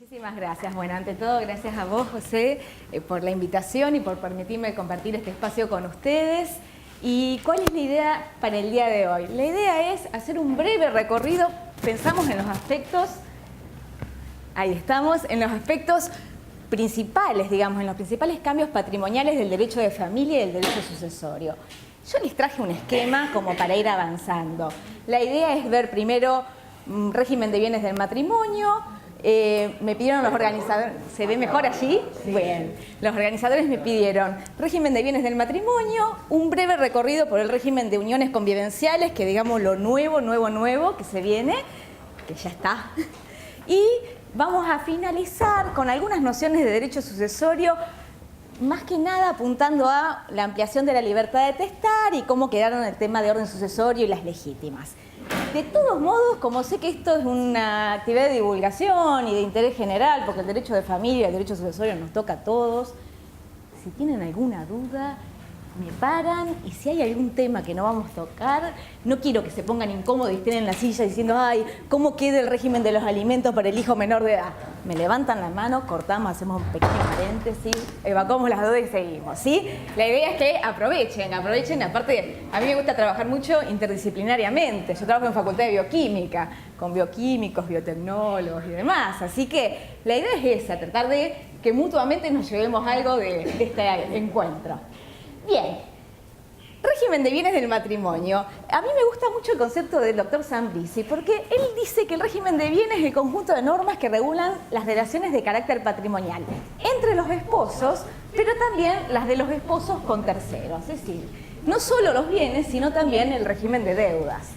Muchísimas gracias. Bueno, ante todo, gracias a vos, José, por la invitación y por permitirme compartir este espacio con ustedes. ¿Y cuál es la idea para el día de hoy? La idea es hacer un breve recorrido, pensamos en los aspectos, ahí estamos, en los aspectos principales, digamos, en los principales cambios patrimoniales del derecho de familia y del derecho sucesorio. Yo les traje un esquema como para ir avanzando. La idea es ver primero régimen de bienes del matrimonio. Me pidieron los organizadores, ¿se ve mejor allí? Bien, los organizadores me pidieron régimen de bienes del matrimonio, un breve recorrido por el régimen de uniones convivenciales, que digamos lo nuevo que se viene, que ya está, y vamos a finalizar con algunas nociones de derecho sucesorio, más que nada apuntando a la ampliación de la libertad de testar y cómo quedaron el tema de orden sucesorio y las legítimas. De todos modos, como sé que esto es una actividad de divulgación y de interés general, porque el derecho de familia y el derecho sucesorio nos toca a todos, si tienen alguna duda, me paran, y si hay algún tema que no vamos a tocar, no quiero que se pongan incómodos y estén en la silla diciendo, ay, ¿cómo queda el régimen de los alimentos para el hijo menor de edad? Me levantan la mano, cortamos, hacemos un pequeño paréntesis, evacuamos las dudas y seguimos, ¿sí? La idea es que aprovechen, aparte, a mí me gusta trabajar mucho interdisciplinariamente, yo trabajo en Facultad de Bioquímica, con bioquímicos, biotecnólogos y demás, así que la idea es esa, tratar de que mutuamente nos llevemos algo de este encuentro. Bien, régimen de bienes del matrimonio. A mí me gusta mucho el concepto del doctor Zambrisi, porque él dice que el régimen de bienes es el conjunto de normas que regulan las relaciones de carácter patrimonial entre los esposos, pero también las de los esposos con terceros, es decir, no solo los bienes, sino también el régimen de deudas.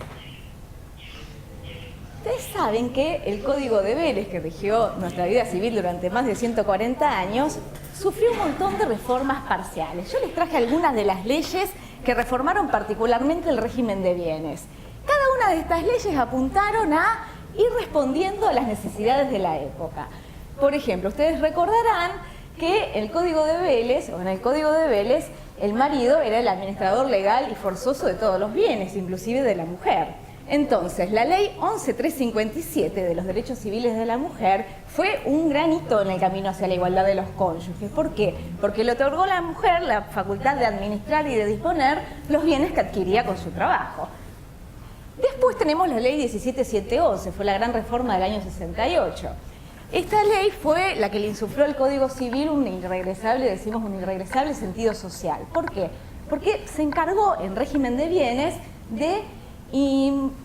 Ustedes saben que el Código de Vélez, que rigió nuestra vida civil durante más de 140 años, sufrió un montón de reformas parciales. Yo les traje algunas de las leyes que reformaron particularmente el régimen de bienes. Cada una de estas leyes apuntaron a ir respondiendo a las necesidades de la época. Por ejemplo, ustedes recordarán que el Código de Vélez, o en el Código de Vélez, el marido era el administrador legal y forzoso de todos los bienes, inclusive de la mujer. Entonces, la ley 11.357 de los derechos civiles de la mujer fue un gran hito en el camino hacia la igualdad de los cónyuges. ¿Por qué? Porque le otorgó a la mujer la facultad de administrar y de disponer los bienes que adquiría con su trabajo. Después tenemos la ley 17.711, fue la gran reforma del año 68. Esta ley fue la que le insufló al Código Civil un irregresable, decimos un irregresable sentido social. ¿Por qué? Porque se encargó en régimen de bienes de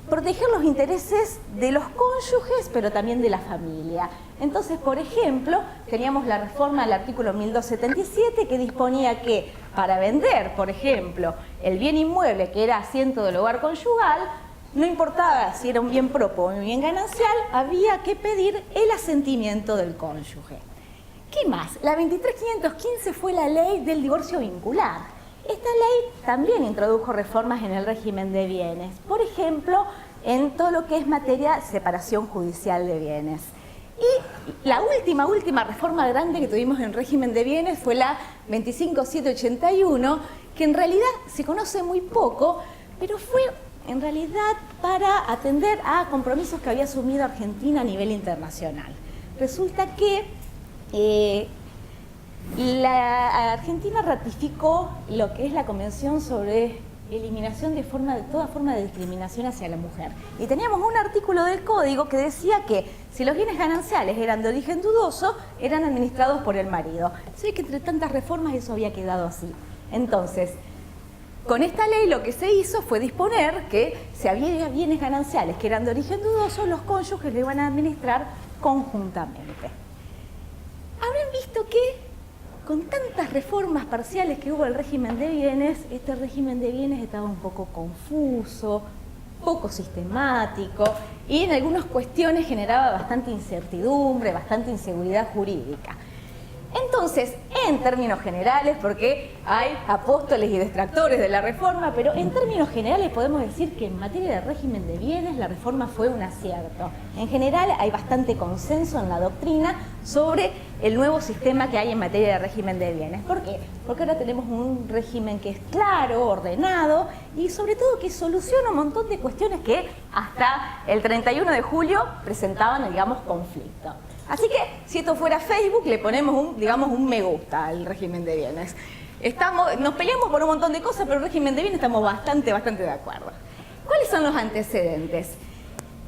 proteger los intereses de los cónyuges, pero también de la familia. Entonces, por ejemplo, teníamos la reforma del artículo 1277 que disponía que para vender, por ejemplo, el bien inmueble que era asiento del hogar conyugal, no importaba si era un bien propio o un bien ganancial, había que pedir el asentimiento del cónyuge. ¿Qué más? La 23.515 fue la ley del divorcio vincular. Esta ley también introdujo reformas en el régimen de bienes, por ejemplo, en todo lo que es materia de separación judicial de bienes. Y la última reforma grande que tuvimos en régimen de bienes fue la 25.781, que en realidad se conoce muy poco, pero fue en realidad para atender a compromisos que había asumido Argentina a nivel internacional. Resulta que la Argentina ratificó lo que es la Convención sobre eliminación de toda forma de discriminación hacia la mujer. Y teníamos un artículo del Código que decía que si los bienes gananciales eran de origen dudoso, eran administrados por el marido. Sé que entre tantas reformas eso había quedado así. Entonces, con esta ley lo que se hizo fue disponer que si había bienes gananciales que eran de origen dudoso, los cónyuges lo iban a administrar conjuntamente. Habrán visto que con tantas reformas parciales que hubo al régimen de bienes, este régimen de bienes estaba un poco confuso, poco sistemático y en algunas cuestiones generaba bastante incertidumbre, bastante inseguridad jurídica. Entonces, en términos generales, porque hay apóstoles y detractores de la reforma, pero en términos generales podemos decir que en materia de régimen de bienes la reforma fue un acierto. En general hay bastante consenso en la doctrina sobre el nuevo sistema que hay en materia de régimen de bienes. ¿Por qué? Porque ahora tenemos un régimen que es claro, ordenado y sobre todo que soluciona un montón de cuestiones que hasta el 31 de julio presentaban, digamos, conflicto. Así que, si esto fuera Facebook, le ponemos digamos, un me gusta al régimen de bienes. Nos peleamos por un montón de cosas, pero el régimen de bienes estamos bastante de acuerdo. ¿Cuáles son los antecedentes?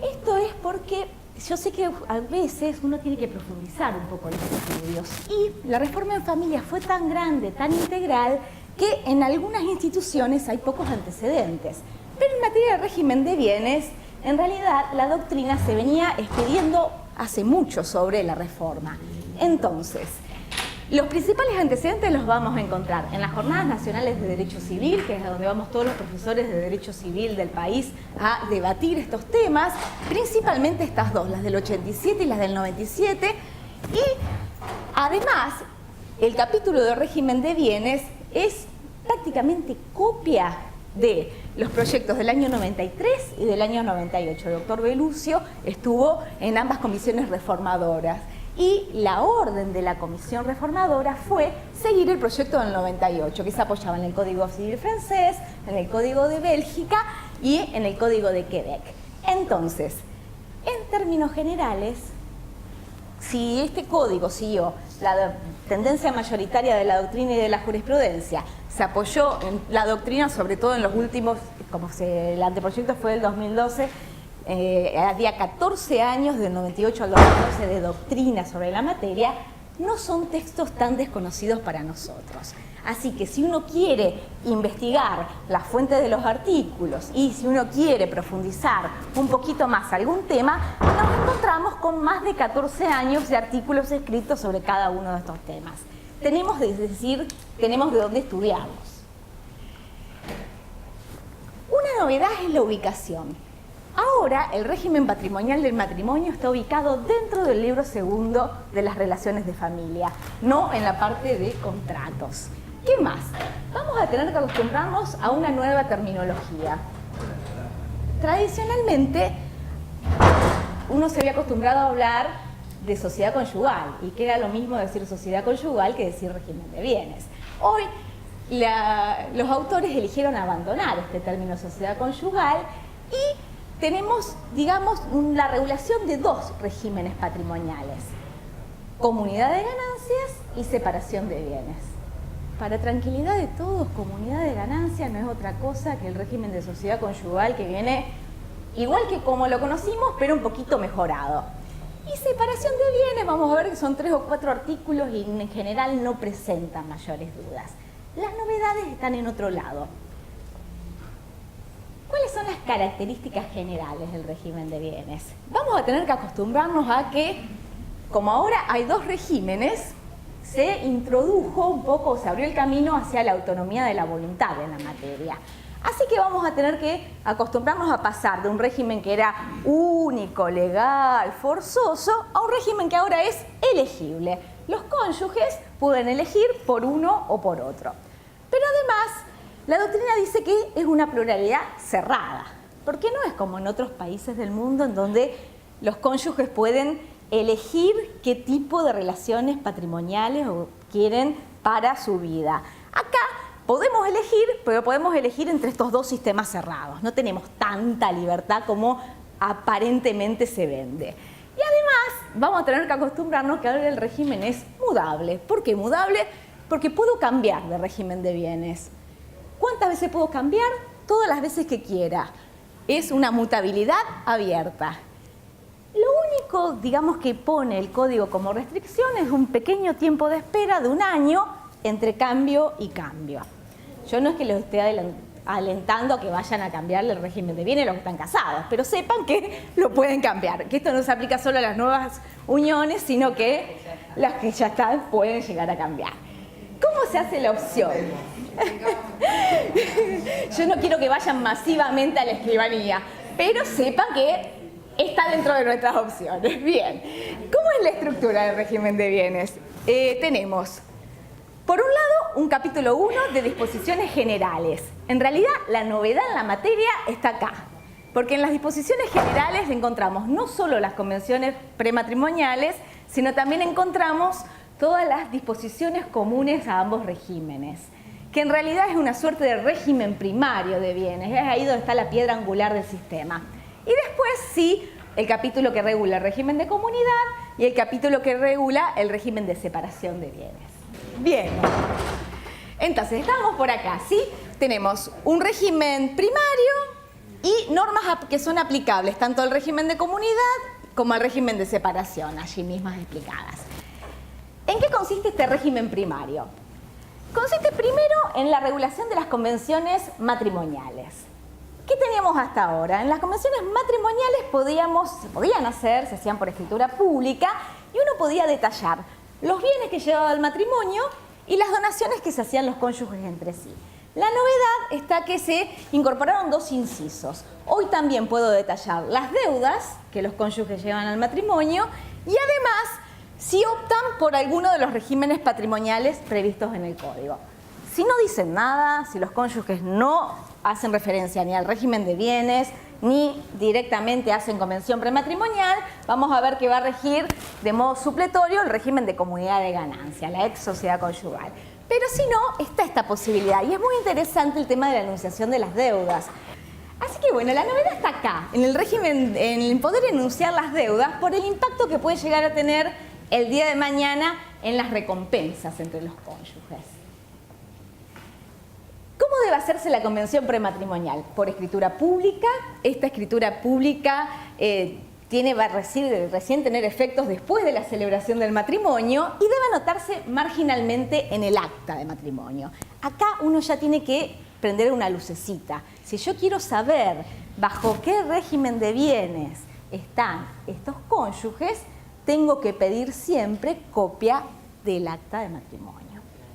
Esto es porque yo sé que a veces uno tiene que profundizar un poco en los estudios. Y la reforma en familia fue tan grande, tan integral, que en algunas instituciones hay pocos antecedentes. Pero en materia de régimen de bienes, en realidad la doctrina se venía expidiendo hace mucho sobre la reforma. Entonces, los principales antecedentes los vamos a encontrar en las Jornadas Nacionales de Derecho Civil, que es a donde vamos todos los profesores de Derecho Civil del país a debatir estos temas, principalmente estas dos, las del 87 y las del 97. Y además, el capítulo de régimen de bienes es prácticamente copia de los proyectos del año 93 y del año 98. El doctor Belucio estuvo en ambas comisiones reformadoras. Y la orden de la comisión reformadora fue seguir el proyecto del 98, que se apoyaba en el Código Civil francés, en el Código de Bélgica y en el Código de Quebec. Entonces, en términos generales, si este código siguió la tendencia mayoritaria de la doctrina y de la jurisprudencia, se apoyó en la doctrina, sobre todo en los últimos, el anteproyecto fue del 2012, había 14 años, del 98 al 2012, de doctrina sobre la materia, no son textos tan desconocidos para nosotros. Así que si uno quiere investigar las fuentes de los artículos y si uno quiere profundizar un poquito más algún tema, nos encontramos con más de 14 años de artículos escritos sobre cada uno de estos temas. Tenemos de dónde estudiarlos. Una novedad es la ubicación. Ahora, el régimen patrimonial del matrimonio está ubicado dentro del libro segundo de las relaciones de familia, no en la parte de contratos. ¿Qué más? Vamos a tener que acostumbrarnos a una nueva terminología. Tradicionalmente, uno se había acostumbrado a hablar de sociedad conyugal, y que era lo mismo decir sociedad conyugal que decir régimen de bienes. Hoy, los autores eligieron abandonar este término sociedad conyugal y tenemos, digamos, la regulación de dos regímenes patrimoniales: comunidad de ganancias y separación de bienes. Para tranquilidad de todos, comunidad de ganancias no es otra cosa que el régimen de sociedad conyugal que viene igual que como lo conocimos, pero un poquito mejorado. Y separación de bienes, vamos a ver que son 3 o 4 artículos y en general no presentan mayores dudas. Las novedades están en otro lado. ¿Cuáles son las características generales del régimen de bienes? Vamos a tener que acostumbrarnos a que, como ahora hay dos regímenes, se introdujo un poco, se abrió el camino hacia la autonomía de la voluntad en la materia. Así que vamos a tener que acostumbrarnos a pasar de un régimen que era único, legal, forzoso, a un régimen que ahora es elegible. Los cónyuges pueden elegir por uno o por otro. Pero además, la doctrina dice que es una pluralidad cerrada, porque no es como en otros países del mundo en donde los cónyuges pueden elegir qué tipo de relaciones patrimoniales quieren para su vida. Acá podemos elegir, pero podemos elegir entre estos dos sistemas cerrados. No tenemos tanta libertad como aparentemente se vende. Y además vamos a tener que acostumbrarnos que ahora el régimen es mudable. ¿Por qué mudable? Porque puedo cambiar de régimen de bienes. ¿Cuántas veces puedo cambiar? Todas las veces que quiera. Es una mutabilidad abierta. Lo único, digamos, que pone el código como restricción es un pequeño tiempo de espera de 1 año entre cambio y cambio. Yo no es que los esté alentando a que vayan a cambiar el régimen de bienes los que están casados, pero sepan que lo pueden cambiar, que esto no se aplica solo a las nuevas uniones, sino que las que ya están pueden llegar a cambiar. ¿Cómo se hace la opción? Yo no quiero que vayan masivamente a la escribanía, pero sepan que está dentro de nuestras opciones. Bien, ¿cómo es la estructura del régimen de bienes? Tenemos, por un lado, un capítulo 1 de disposiciones generales. En realidad, la novedad en la materia está acá, porque en las disposiciones generales encontramos no solo las convenciones prematrimoniales, sino también encontramos todas las disposiciones comunes a ambos regímenes, que en realidad es una suerte de régimen primario de bienes, es ahí donde está la piedra angular del sistema. Y después sí, el capítulo que regula el régimen de comunidad y el capítulo que regula el régimen de separación de bienes. Bien, entonces estamos por acá, ¿sí? Tenemos un régimen primario y normas que son aplicables tanto al régimen de comunidad como al régimen de separación, allí mismas explicadas. ¿En qué consiste este régimen primario? Consiste primero en la regulación de las convenciones matrimoniales. ¿Qué teníamos hasta ahora? En las convenciones matrimoniales se podían hacer, se hacían por escritura pública y uno podía detallar los bienes que llevaba el matrimonio y las donaciones que se hacían los cónyuges entre sí. La novedad está que se incorporaron dos incisos. Hoy también puedo detallar las deudas que los cónyuges llevan al matrimonio y además si optan por alguno de los regímenes patrimoniales previstos en el Código. Si no dicen nada, si los cónyuges no hacen referencia ni al régimen de bienes, ni directamente hacen convención prematrimonial, vamos a ver que va a regir de modo supletorio el régimen de comunidad de ganancia, la ex sociedad conyugal. Pero si no, está esta posibilidad y es muy interesante el tema de la enunciación de las deudas. Así que bueno, la novedad está acá, en el régimen, en el poder enunciar las deudas por el impacto que puede llegar a tener el día de mañana en las recompensas entre los cónyuges. ¿Cómo debe hacerse la convención prematrimonial? Por escritura pública. Esta escritura pública va a recién tener efectos después de la celebración del matrimonio y debe anotarse marginalmente en el acta de matrimonio. Acá uno ya tiene que prender una lucecita. Si yo quiero saber bajo qué régimen de bienes están estos cónyuges, tengo que pedir siempre copia del acta de matrimonio.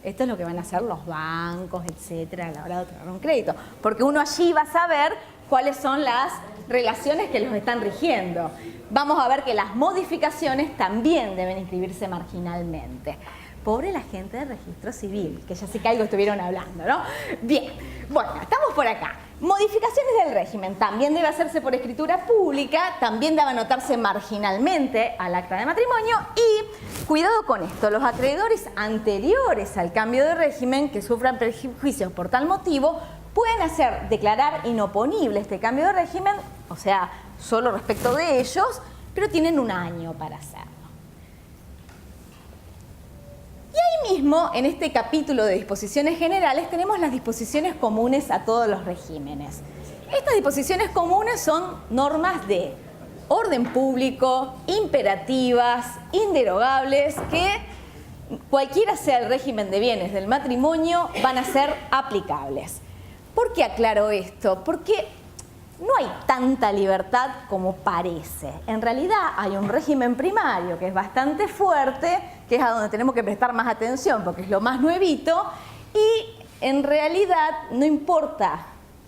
Esto es lo que van a hacer los bancos, etcétera, a la hora de otorgar un crédito. Porque uno allí va a saber cuáles son las relaciones que los están rigiendo. Vamos a ver que las modificaciones también deben inscribirse marginalmente. Pobre la gente de registro civil, que ya sé que algo estuvieron hablando, ¿no? Bien, bueno, estamos por acá. Modificaciones del régimen. También debe hacerse por escritura pública, también debe anotarse marginalmente al acta de matrimonio y, cuidado con esto, los acreedores anteriores al cambio de régimen que sufran perjuicios por tal motivo pueden declarar inoponible este cambio de régimen, o sea, solo respecto de ellos, pero tienen un año para hacerlo. Y ahí mismo, en este capítulo de disposiciones generales, tenemos las disposiciones comunes a todos los regímenes. Estas disposiciones comunes son normas de orden público, imperativas, inderogables, que cualquiera sea el régimen de bienes del matrimonio, van a ser aplicables. ¿Por qué aclaro esto? Porque no hay tanta libertad como parece. En realidad hay un régimen primario que es bastante fuerte, que es a donde tenemos que prestar más atención porque es lo más nuevito, y en realidad no importa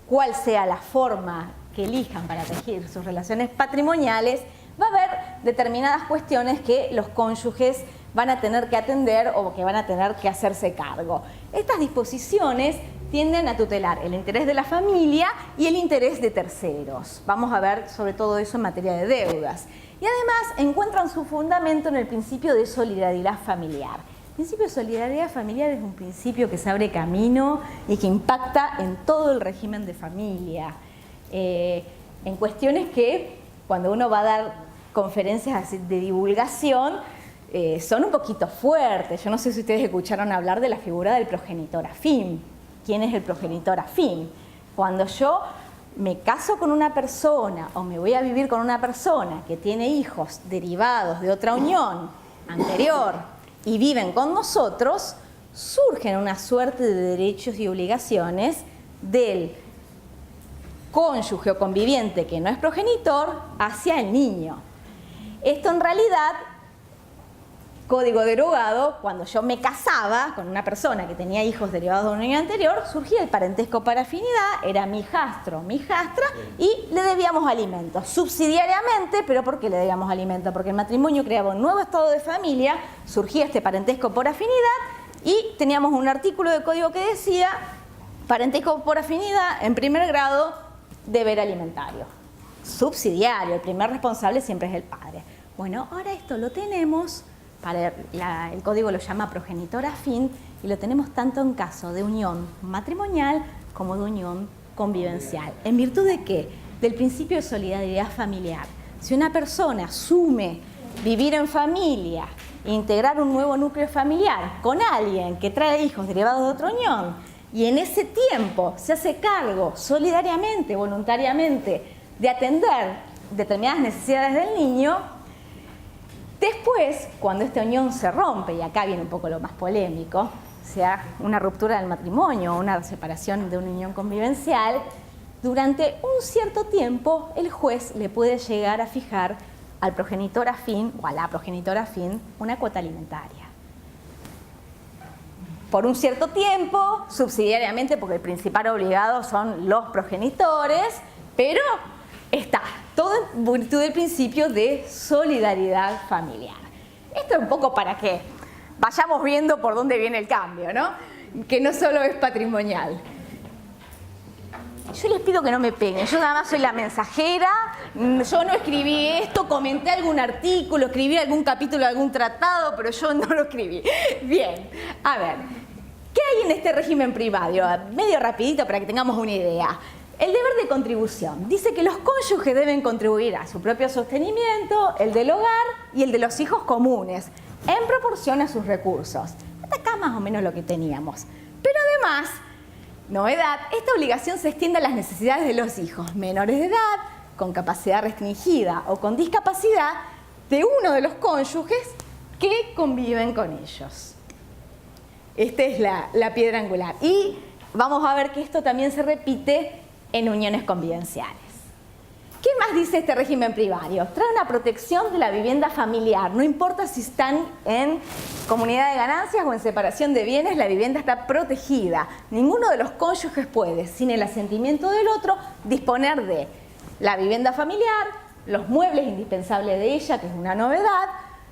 cuál sea la forma que elijan para regir sus relaciones patrimoniales, va a haber determinadas cuestiones que los cónyuges van a tener que atender o que van a tener que hacerse cargo. Estas disposiciones tienden a tutelar el interés de la familia y el interés de terceros. Vamos a ver sobre todo eso en materia de deudas. Y además encuentran su fundamento en el principio de solidaridad familiar. El principio de solidaridad familiar es un principio que se abre camino y que impacta en todo el régimen de familia. En cuestiones que cuando uno va a dar conferencias de divulgación son un poquito fuertes. Yo no sé si ustedes escucharon hablar de la figura del progenitor afín. ¿Quién es el progenitor afín? Cuando yo me caso con una persona o me voy a vivir con una persona que tiene hijos derivados de otra unión anterior y viven con nosotros, surgen una suerte de derechos y obligaciones del cónyuge o conviviente que no es progenitor hacia el niño. Esto en realidad, código derogado, cuando yo me casaba con una persona que tenía hijos derivados de una unión anterior, surgía el parentesco por afinidad, era mi hijastro, mi hijastra, y le debíamos alimentos, subsidiariamente. ¿Pero por qué le debíamos alimentos? Porque el matrimonio creaba un nuevo estado de familia, surgía este parentesco por afinidad, y teníamos un artículo del código que decía, parentesco por afinidad, en primer grado, deber alimentario. Subsidiario, el primer responsable siempre es el padre. Bueno, ahora esto lo tenemos, el código lo llama progenitor afín, y lo tenemos tanto en caso de unión matrimonial como de unión convivencial. ¿En virtud de qué? Del principio de solidaridad familiar. Si una persona asume vivir en familia, integrar un nuevo núcleo familiar con alguien que trae hijos derivados de otra unión y en ese tiempo se hace cargo solidariamente, voluntariamente, de atender determinadas necesidades del niño, después, cuando esta unión se rompe, y acá viene un poco lo más polémico, sea una ruptura del matrimonio o una separación de una unión convivencial, durante un cierto tiempo el juez le puede llegar a fijar al progenitor afín o a la progenitora afín una cuota alimentaria. Por un cierto tiempo, subsidiariamente, porque el principal obligado son los progenitores, pero está todo en virtud del principio de solidaridad familiar. Esto es un poco para que vayamos viendo por dónde viene el cambio, ¿no? Que no solo es patrimonial. Yo les pido que no me peguen, yo nada más soy la mensajera, yo no escribí esto, comenté algún artículo, escribí algún capítulo de algún tratado, pero yo no lo escribí. Bien, a ver, ¿qué hay en este régimen primario? Medio rapidito para que tengamos una idea. El deber de contribución. Dice que los cónyuges deben contribuir a su propio sostenimiento, el del hogar y el de los hijos comunes, en proporción a sus recursos. Hasta acá más o menos lo que teníamos. Pero además, novedad, esta obligación se extiende a las necesidades de los hijos menores de edad, con capacidad restringida o con discapacidad de uno de los cónyuges que conviven con ellos. Esta es la piedra angular. Y vamos a ver que esto también se repite en uniones convivenciales. ¿Qué más dice este régimen primario? Trae una protección de la vivienda familiar. No importa si están en comunidad de ganancias o en separación de bienes, la vivienda está protegida. Ninguno de los cónyuges puede, sin el asentimiento del otro, disponer de la vivienda familiar, los muebles indispensables de ella, que es una novedad,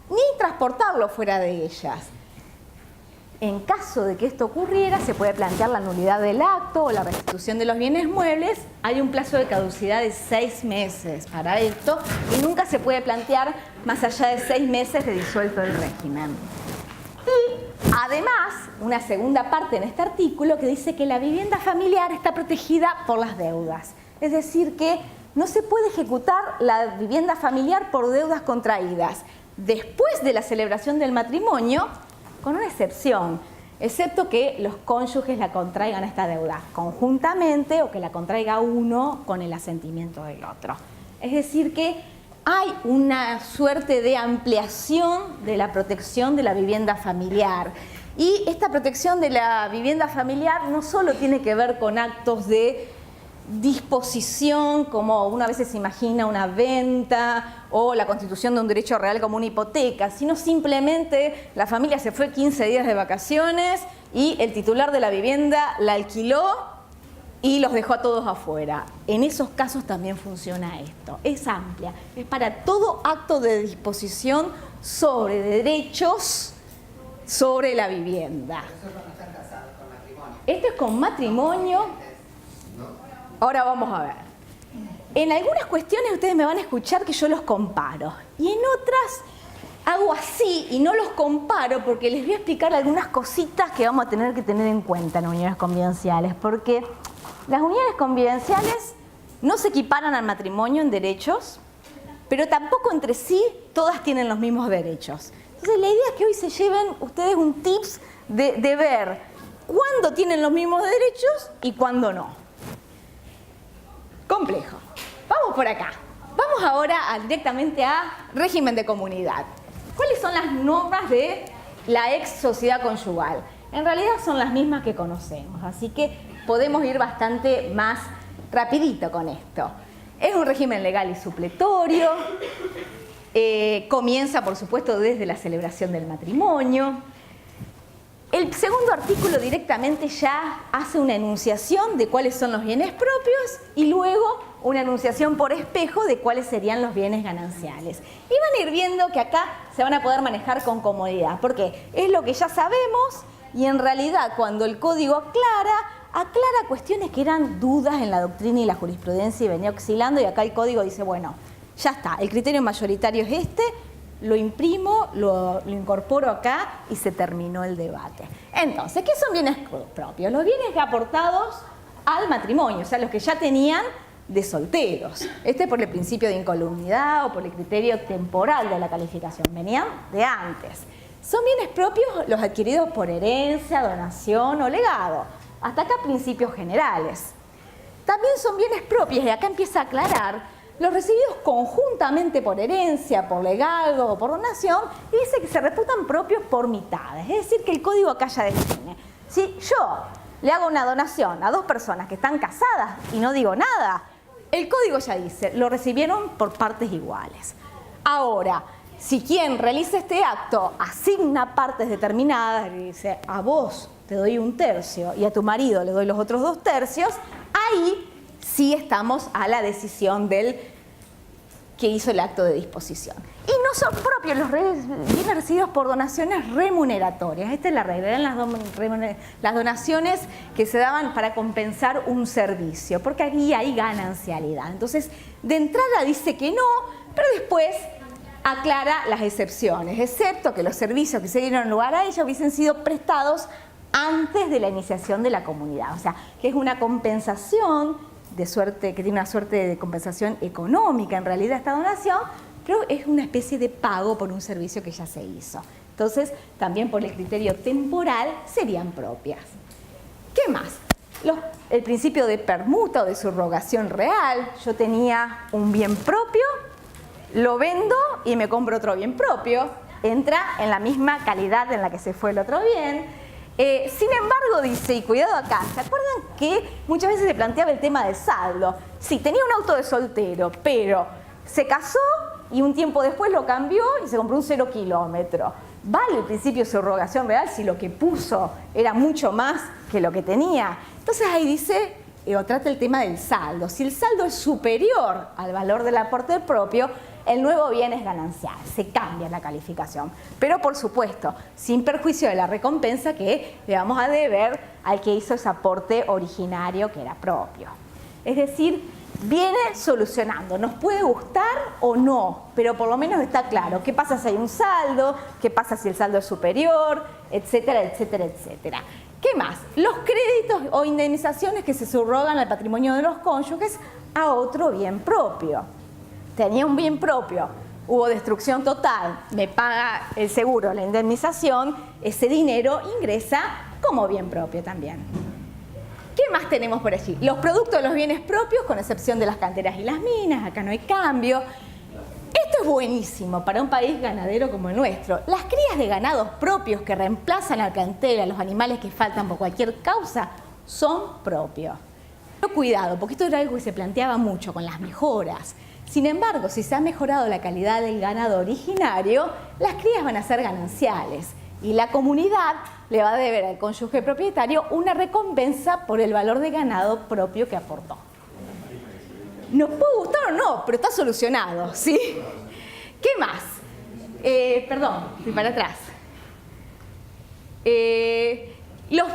ni transportarlo fuera de ellas. En caso de que esto ocurriera, se puede plantear la nulidad del acto o la restitución de los bienes muebles. Hay un plazo de caducidad de 6 meses para esto y nunca se puede plantear más allá de 6 meses de disuelto el régimen. Y además, una segunda parte en este artículo que dice que la vivienda familiar está protegida por las deudas. Es decir, que no se puede ejecutar la vivienda familiar por deudas contraídas después de la celebración del matrimonio, con una excepción, excepto que los cónyuges la contraigan esta deuda conjuntamente o que la contraiga uno con el asentimiento del otro. Es decir que hay una suerte de ampliación de la protección de la vivienda familiar. Y esta protección de la vivienda familiar no solo tiene que ver con actos de disposición, como una vez se imagina una venta o la constitución de un derecho real como una hipoteca, sino simplemente la familia se fue 15 días de vacaciones y el titular de la vivienda la alquiló y los dejó a todos afuera. En esos casos también funciona esto. Es amplia, es para todo acto de disposición sobre derechos sobre la vivienda. Eso no están casados con matrimonio. Esto es con matrimonio. Ahora vamos a ver. En algunas cuestiones ustedes me van a escuchar que yo los comparo y en otras hago así y no los comparo porque les voy a explicar algunas cositas que vamos a tener que tener en cuenta en uniones convivenciales, porque las uniones convivenciales no se equiparan al matrimonio en derechos, pero tampoco entre sí todas tienen los mismos derechos. Entonces la idea es que hoy se lleven ustedes un tips de ver cuándo tienen los mismos derechos y cuándo no. Complejo. Vamos por acá. Vamos ahora directamente a régimen de comunidad. ¿Cuáles son las normas de la ex sociedad conyugal? En realidad son las mismas que conocemos, así que podemos ir bastante más rapidito con esto. Es un régimen legal y supletorio. Comienza, por supuesto, desde la celebración del matrimonio. El segundo artículo directamente ya hace una enunciación de cuáles son los bienes propios y luego una enunciación por espejo de cuáles serían los bienes gananciales. Y van a ir viendo que acá se van a poder manejar con comodidad, porque es lo que ya sabemos y en realidad cuando el código aclara cuestiones que eran dudas en la doctrina y la jurisprudencia y venía oscilando y acá el código dice, bueno, ya está, el criterio mayoritario es este, lo imprimo, lo incorporo acá y se terminó el debate. Entonces, ¿qué son bienes propios? Los bienes aportados al matrimonio, o sea, los que ya tenían de solteros. Este por el principio de incolumnidad o por el criterio temporal de la calificación. Venían de antes. Son bienes propios los adquiridos por herencia, donación o legado. Hasta acá principios generales. También son bienes propios, y acá empieza a aclarar, los recibidos conjuntamente por herencia, por legado o por donación, y dice que se reputan propios por mitades. Es decir, que el código acá ya define. Si yo le hago una donación a dos personas que están casadas y no digo nada, el código ya dice, lo recibieron por partes iguales. Ahora, si quien realiza este acto asigna partes determinadas y dice, a vos te doy 1/3 y a tu marido le doy los otros 2/3, ahí sí estamos a la decisión del que hizo el acto de disposición. Y no son propios los bienes recibidos por donaciones remuneratorias. Esta es la regla, eran las donaciones que se daban para compensar un servicio, porque aquí hay ganancialidad. Entonces, de entrada dice que no, pero después aclara las excepciones, excepto que los servicios que se dieron lugar a ellos hubiesen sido prestados antes de la iniciación de la comunidad. O sea, que es una compensación de suerte, que tiene una suerte de compensación económica en realidad esta donación, pero es una especie de pago por un servicio que ya se hizo. Entonces, también por el criterio temporal serían propias. ¿Qué más? El principio de permuta o de subrogación real. Yo tenía un bien propio, lo vendo y me compro otro bien propio. Entra en la misma calidad en la que se fue el otro bien. Sin embargo, dice, y cuidado acá, ¿se acuerdan que muchas veces se planteaba el tema del saldo? Sí, tenía un auto de soltero, pero se casó y un tiempo después lo cambió y se compró un 0 kilómetro. ¿Vale el principio de subrogación real si lo que puso era mucho más que lo que tenía? Entonces ahí dice, o trata el tema del saldo. Si el saldo es superior al valor del aporte propio, el nuevo bien es ganancial, se cambia la calificación. Pero por supuesto, sin perjuicio de la recompensa que le vamos a deber al que hizo ese aporte originario que era propio. Es decir, viene solucionando, nos puede gustar o no, pero por lo menos está claro qué pasa si hay un saldo, qué pasa si el saldo es superior, etcétera, etcétera, etcétera. ¿Qué más? Los créditos o indemnizaciones que se subrogan al patrimonio de los cónyuges a otro bien propio. Tenía un bien propio, hubo destrucción total, me paga el seguro, la indemnización, ese dinero ingresa como bien propio también. ¿Qué más tenemos por allí? Los productos de los bienes propios, con excepción de las canteras y las minas, acá no hay cambio. Esto es buenísimo para un país ganadero como el nuestro. Las crías de ganados propios que reemplazan al plantel, a los animales que faltan por cualquier causa, son propios. Pero cuidado, porque esto era algo que se planteaba mucho con las mejoras. Sin embargo, si se ha mejorado la calidad del ganado originario, las crías van a ser gananciales y la comunidad le va a deber al cónyuge propietario una recompensa por el valor de ganado propio que aportó. Nos puede gustar o no, pero está solucionado, ¿sí? ¿Qué más? Perdón, fui para atrás. Los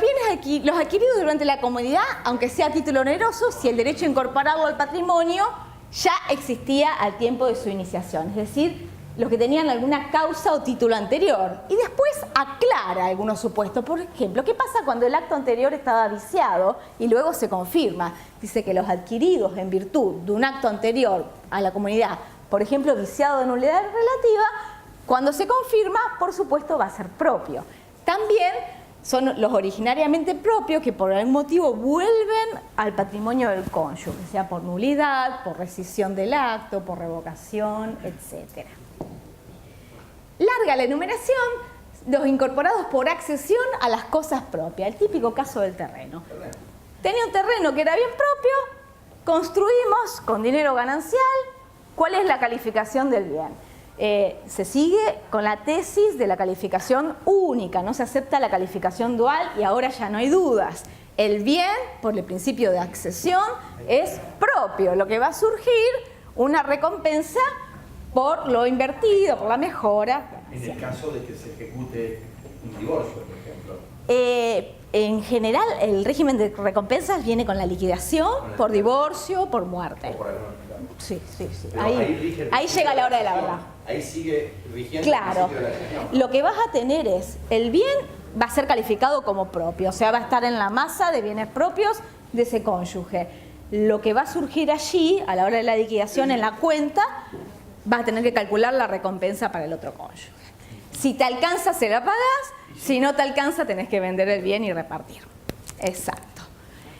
adquiridos durante la comunidad, aunque sea a título oneroso, si el derecho incorporado al patrimonio ya existía al tiempo de su iniciación, es decir, los que tenían alguna causa o título anterior. Y después aclara algunos supuestos. Por ejemplo, ¿qué pasa cuando el acto anterior estaba viciado y luego se confirma? Dice que los adquiridos en virtud de un acto anterior a la comunidad, por ejemplo, viciado de nulidad relativa, cuando se confirma, por supuesto, va a ser propio. También son los originariamente propios que por algún motivo vuelven al patrimonio del cónyuge, sea por nulidad, por rescisión del acto, por revocación, etc. Larga la enumeración, los incorporados por accesión a las cosas propias, el típico caso del terreno. Tenía un terreno que era bien propio, construimos con dinero ganancial, ¿cuál es la calificación del bien? Se sigue con la tesis de la calificación única, no se acepta la calificación dual y ahora ya no hay dudas. El bien, por el principio de accesión, es propio, lo que va a surgir una recompensa por lo invertido, por la mejora. En el caso de que se ejecute un divorcio, por ejemplo. En general, el régimen de recompensas viene con la liquidación, por divorcio, por muerte. O por alguna. Sí. Pero Ahí llega la hora de la verdad. Ahí sigue rigiendo Claro. el principio de la gestión. Lo que vas a tener es, el bien va a ser calificado como propio, o sea, va a estar en la masa de bienes propios de ese cónyuge. lo que va a surgir allí, a la hora de la liquidación en la cuenta, vas a tener que calcular la recompensa para el otro cónyuge. Si te alcanza, se la pagás. Si no te alcanza, tenés que vender el bien y repartir. Exacto.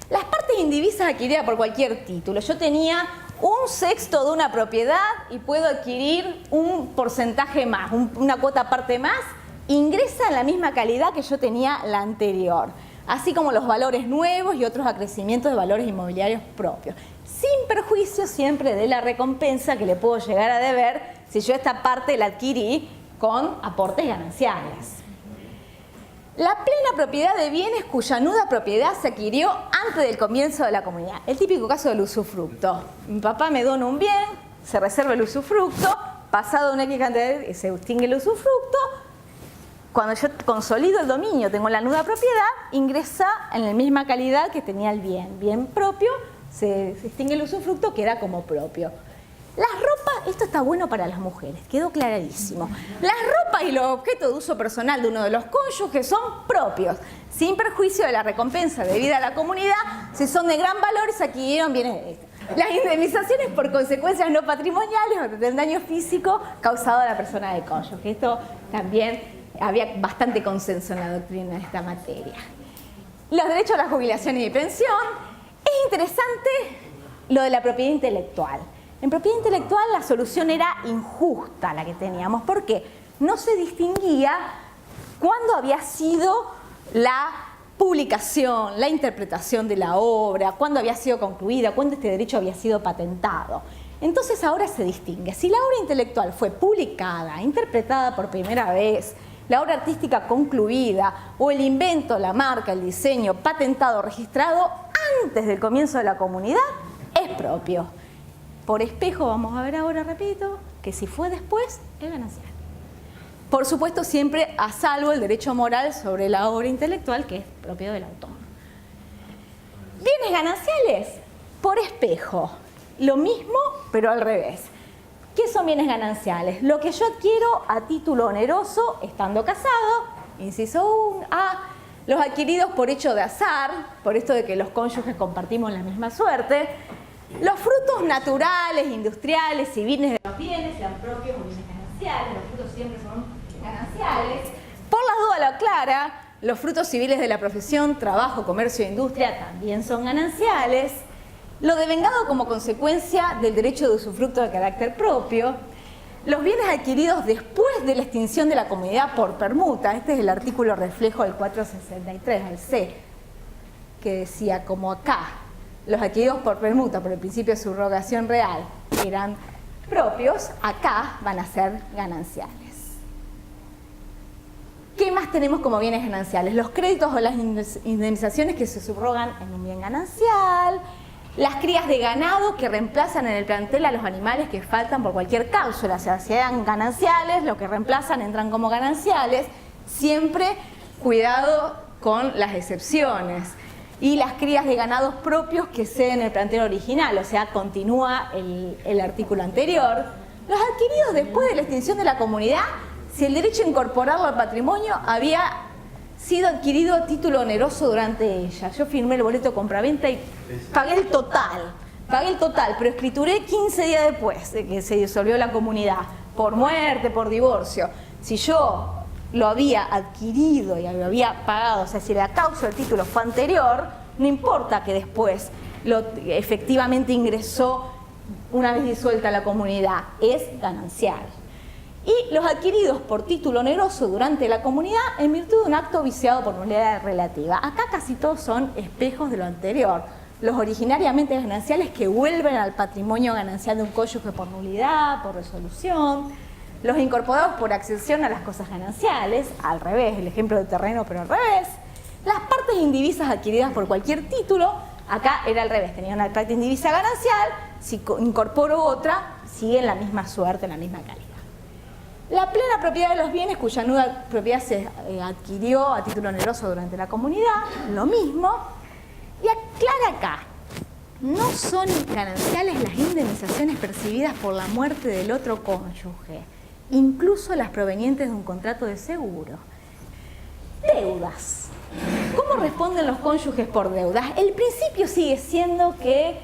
Las partes indivisas adquiridas por cualquier título. Yo tenía 1/6 de una propiedad y puedo adquirir un porcentaje más, una cuota aparte más. Ingresa en la misma calidad que yo tenía la anterior. Así como los valores nuevos y otros acrecimientos de valores inmobiliarios propios. Sin perjuicio siempre de la recompensa que le puedo llegar a deber si yo esta parte la adquirí con aportes gananciales. La plena propiedad de bienes cuya nuda propiedad se adquirió antes del comienzo de la comunidad. El típico caso del usufructo. Mi papá me dona un bien, se reserva el usufructo, pasado una X cantidad se extingue el usufructo. Cuando yo consolido el dominio, tengo la nuda propiedad, ingresa en la misma calidad que tenía el bien propio, se extingue el usufructo, queda como propio. Las ropas, esto está bueno para las mujeres, quedó clarísimo. Las ropas y los objetos de uso personal de uno de los cónyuges son propios, sin perjuicio de la recompensa debida a la comunidad, si son de gran valor y se adquirieron bienes. Las indemnizaciones por consecuencias no patrimoniales o del daño físico causado a la persona del cónyuge. Esto también había bastante consenso en la doctrina de esta materia. Los derechos a la jubilación y pensión. Es interesante lo de la propiedad intelectual. En propiedad intelectual la solución era injusta la que teníamos. ¿Por qué? No se distinguía cuándo había sido la publicación, la interpretación de la obra, cuándo había sido concluida, cuándo este derecho había sido patentado. Entonces ahora se distingue. Si la obra intelectual fue publicada, interpretada por primera vez, la obra artística concluida o el invento, la marca, el diseño, patentado, registrado antes del comienzo de la comunidad, es propio. Por espejo, vamos a ver ahora, repito, que si fue después, es ganancial. Por supuesto, siempre a salvo el derecho moral sobre la obra intelectual, que es propio del autor. Bienes gananciales, por espejo. Lo mismo, pero al revés. ¿Qué son bienes gananciales? Lo que yo adquiero a título oneroso estando casado, inciso 1A, los adquiridos por hecho de azar, por esto de que los cónyuges compartimos la misma suerte, los frutos naturales, industriales y bienes de los bienes, sean propios o bienes gananciales, los frutos siempre son gananciales. Por las dudas lo aclara, los frutos civiles de la profesión, trabajo, comercio e industria también son gananciales. Lo devengado como consecuencia del derecho de usufructo de carácter propio, los bienes adquiridos después de la extinción de la comunidad por permuta, este es el artículo reflejo del 463 al C, que decía como acá, los adquiridos por permuta por el principio de subrogación real eran propios, acá van a ser gananciales. ¿Qué más tenemos como bienes gananciales? Los créditos o las indemnizaciones que se subrogan en un bien ganancial, las crías de ganado que reemplazan en el plantel a los animales que faltan por cualquier cláusula, o sea, sean gananciales, lo que reemplazan entran como gananciales, siempre cuidado con las excepciones. Y las crías de ganados propios que ceden el plantel original, o sea, continúa el artículo anterior. Los adquiridos después de la extinción de la comunidad, si el derecho a incorporarlo al patrimonio había sido adquirido a título oneroso durante ella. Yo firmé el boleto de compraventa y pagué el total, pero escrituré 15 días después de que se disolvió la comunidad, por muerte, por divorcio. Si yo lo había adquirido y lo había pagado, o sea, si la causa del título fue anterior, no importa que después efectivamente ingresó una vez disuelta la comunidad, es ganancial. Y los adquiridos por título oneroso durante la comunidad en virtud de un acto viciado por nulidad relativa. Acá casi todos son espejos de lo anterior. Los originariamente gananciales que vuelven al patrimonio ganancial de un cónyuge por nulidad, por resolución. Los incorporados por accesión a las cosas gananciales, al revés, el ejemplo de terreno, pero al revés. Las partes indivisas adquiridas por cualquier título, acá era al revés, tenía una parte indivisa ganancial, si incorporo otra, sigue en la misma suerte, en la misma calidad. La plena propiedad de los bienes cuya nuda propiedad se adquirió a título oneroso durante la comunidad, lo mismo. Y aclara acá, no son gananciales las indemnizaciones percibidas por la muerte del otro cónyuge, incluso las provenientes de un contrato de seguro. Deudas. ¿Cómo responden los cónyuges por deudas? El principio sigue siendo que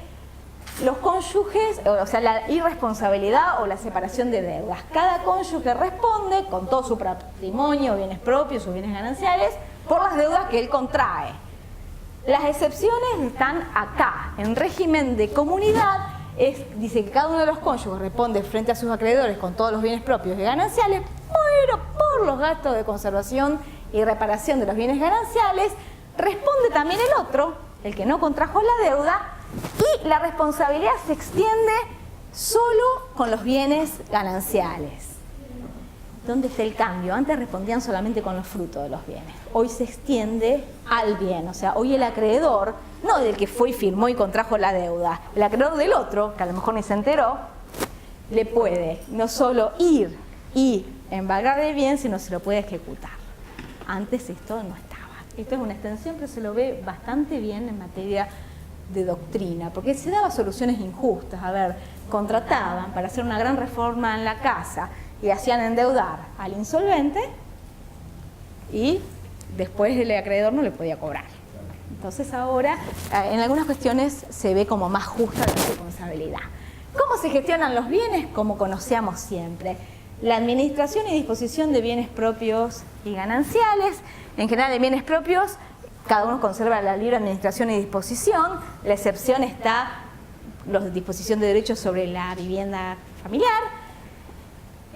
los cónyuges, o sea, la irresponsabilidad o la separación de deudas. Cada cónyuge responde con todo su patrimonio, bienes propios o bienes gananciales, por las deudas que él contrae. Las excepciones están acá. En régimen de comunidad, dice que cada uno de los cónyuges responde frente a sus acreedores con todos los bienes propios y gananciales, pero por los gastos de conservación y reparación de los bienes gananciales, responde también el otro, el que no contrajo la deuda, y la responsabilidad se extiende solo con los bienes gananciales. ¿Dónde está el cambio? Antes respondían solamente con los frutos de los bienes. Hoy se extiende al bien. O sea, hoy el acreedor, no del que fue y firmó y contrajo la deuda, el acreedor del otro, que a lo mejor ni se enteró, le puede no solo ir y embargar el bien, sino se lo puede ejecutar. Antes esto no estaba. Esto es una extensión, pero se lo ve bastante bien en materia de doctrina, porque se daba soluciones injustas. A ver, contrataban para hacer una gran reforma en la casa y hacían endeudar al insolvente y después el acreedor no le podía cobrar. Entonces ahora en algunas cuestiones se ve como más justa la responsabilidad. ¿Cómo se gestionan los bienes? Como conocíamos siempre. La administración y disposición de bienes propios y gananciales. En general, en bienes propios, cada uno conserva la libre administración y disposición. La excepción está la disposición de derechos sobre la vivienda familiar.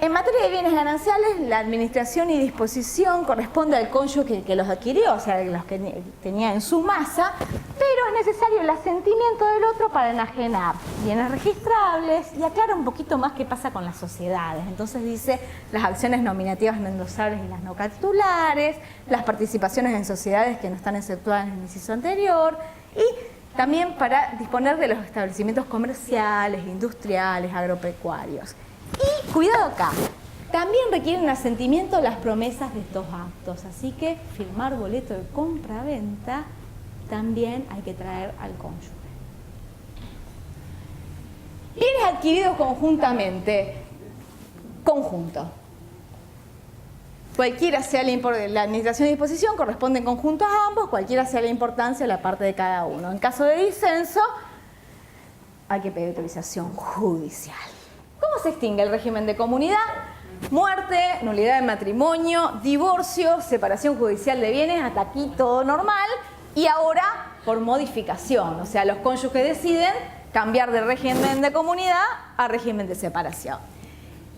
En materia de bienes gananciales, la administración y disposición corresponde al cónyuge que los adquirió, o sea, los que tenía en su masa, pero es necesario el asentimiento del otro para enajenar bienes registrables, y aclara un poquito más qué pasa con las sociedades. Entonces dice las acciones nominativas no endosables y las no capitulares, las participaciones en sociedades que no están exceptuadas en el inciso anterior, y también para disponer de los establecimientos comerciales, industriales, agropecuarios. Y cuidado acá, también requieren asentimiento las promesas de estos actos, así que firmar boleto de compra-venta también hay que traer al cónyuge. Bienes adquiridos conjuntamente, conjunto. Cualquiera sea la administración y disposición, corresponde en conjunto a ambos, cualquiera sea la importancia de la parte de cada uno. En caso de disenso, hay que pedir autorización judicial. ¿Cómo se extingue el régimen de comunidad? Muerte, nulidad de matrimonio, divorcio, separación judicial de bienes, hasta aquí todo normal. Y ahora por modificación, o sea, los cónyuges deciden cambiar de régimen de comunidad a régimen de separación.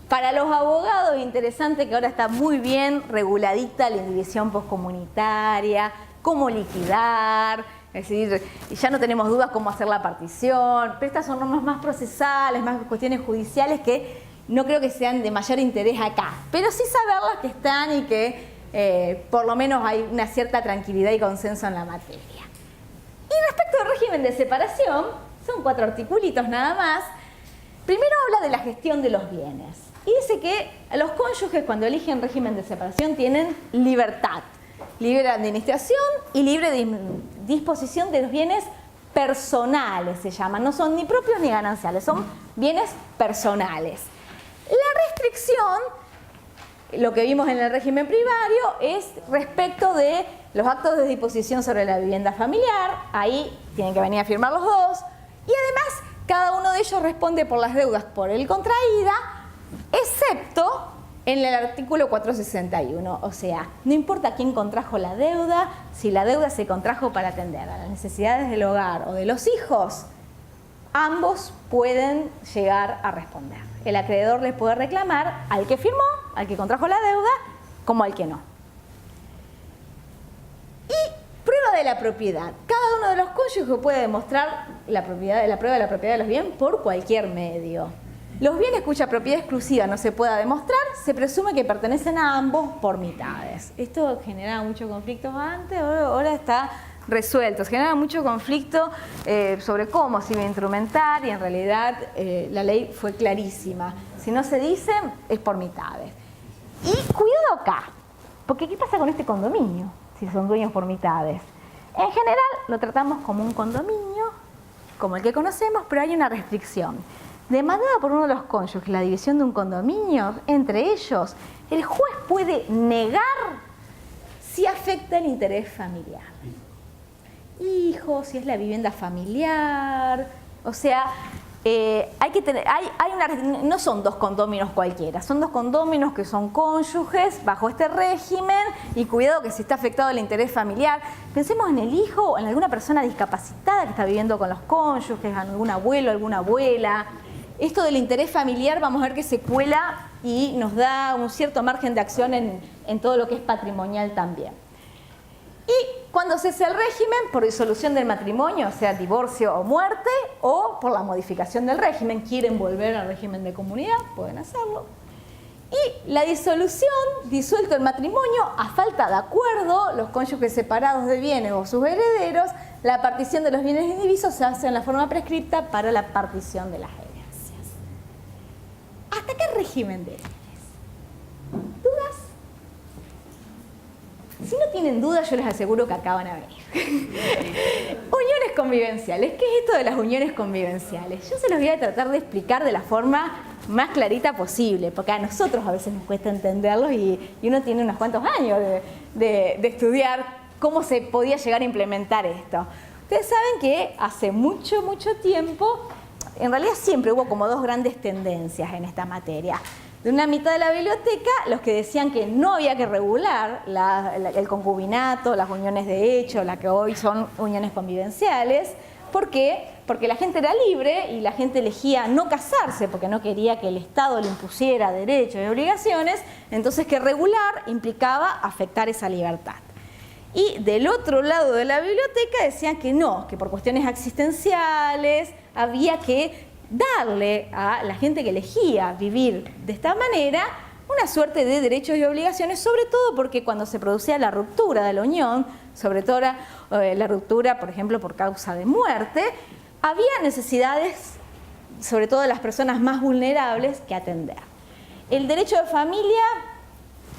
Para los abogados es interesante que ahora está muy bien reguladita la indivisión poscomunitaria, cómo liquidar. Es decir, ya no tenemos dudas cómo hacer la partición, pero estas son normas más procesales, más cuestiones judiciales que no creo que sean de mayor interés acá, pero sí saberlas que están y que por lo menos hay una cierta tranquilidad y consenso en la materia. Y respecto al régimen de separación, son 4 articulitos nada más. Primero habla de la gestión de los bienes y dice que los cónyuges cuando eligen régimen de separación tienen libertad. Libre administración y libre disposición de los bienes personales, se llaman. No son ni propios ni gananciales, son bienes personales. La restricción, lo que vimos en el régimen primario, es respecto de los actos de disposición sobre la vivienda familiar. Ahí tienen que venir a firmar los dos. Y además, cada uno de ellos responde por las deudas por él contraída, excepto en el artículo 461, o sea, no importa quién contrajo la deuda, si la deuda se contrajo para atender a las necesidades del hogar o de los hijos, ambos pueden llegar a responder. El acreedor le puede reclamar al que firmó, al que contrajo la deuda, como al que no. Y prueba de la propiedad. Cada uno de los cónyuges puede demostrar la prueba de la propiedad de los bienes por cualquier medio. Los bienes cuya propiedad exclusiva no se pueda demostrar, se presume que pertenecen a ambos por mitades. Esto generaba mucho conflicto antes, ahora está resuelto. Se generaba mucho conflicto sobre cómo se iba a instrumentar y en realidad la ley fue clarísima. Si no se dice, es por mitades. Y cuidado acá, porque ¿qué pasa con este condominio si son dueños por mitades? En general lo tratamos como un condominio, como el que conocemos, pero hay una restricción. Demandada por uno de los cónyuges la división de un condominio, entre ellos, el juez puede negar si afecta el interés familiar. Hijos, si es la vivienda familiar, O sea, hay que tener, no son dos condóminos cualquiera, son dos condóminos que son cónyuges bajo este régimen y cuidado que si está afectado el interés familiar, pensemos en el hijo o en alguna persona discapacitada que está viviendo con los cónyuges, en algún abuelo, alguna abuela. Esto del interés familiar vamos a ver que se cuela y nos da un cierto margen de acción en todo lo que es patrimonial también. Y cuando cese el régimen por disolución del matrimonio, o sea, divorcio o muerte, o por la modificación del régimen, quieren volver al régimen de comunidad, pueden hacerlo. Y la disolución, disuelto el matrimonio, a falta de acuerdo, los cónyuges separados de bienes o sus herederos, la partición de los bienes indivisos se hace en la forma prescripta para la partición de las herencias. ¿Hasta qué régimen de bienes? ¿Dudas? Si no tienen dudas, yo les aseguro que acá van a venir. Uniones convivenciales. ¿Qué es esto de las uniones convivenciales? Yo se los voy a tratar de explicar de la forma más clarita posible, porque a nosotros a veces nos cuesta entenderlos y uno tiene unos cuantos años de estudiar cómo se podía llegar a implementar esto. Ustedes saben que hace mucho, mucho tiempo, en realidad siempre hubo como dos grandes tendencias en esta materia. De una mitad de la biblioteca, los que decían que no había que regular el concubinato, las uniones de hecho, las que hoy son uniones convivenciales. ¿Por qué? Porque la gente era libre y la gente elegía no casarse porque no quería que el Estado le impusiera derechos y obligaciones, entonces que regular implicaba afectar esa libertad. Y del otro lado de la biblioteca decían que no, que por cuestiones existenciales había que darle a la gente que elegía vivir de esta manera una suerte de derechos y obligaciones, sobre todo porque cuando se producía la ruptura de la unión, sobre todo la ruptura, por ejemplo, por causa de muerte, había necesidades, sobre todo de las personas más vulnerables, que atender. El derecho de familia,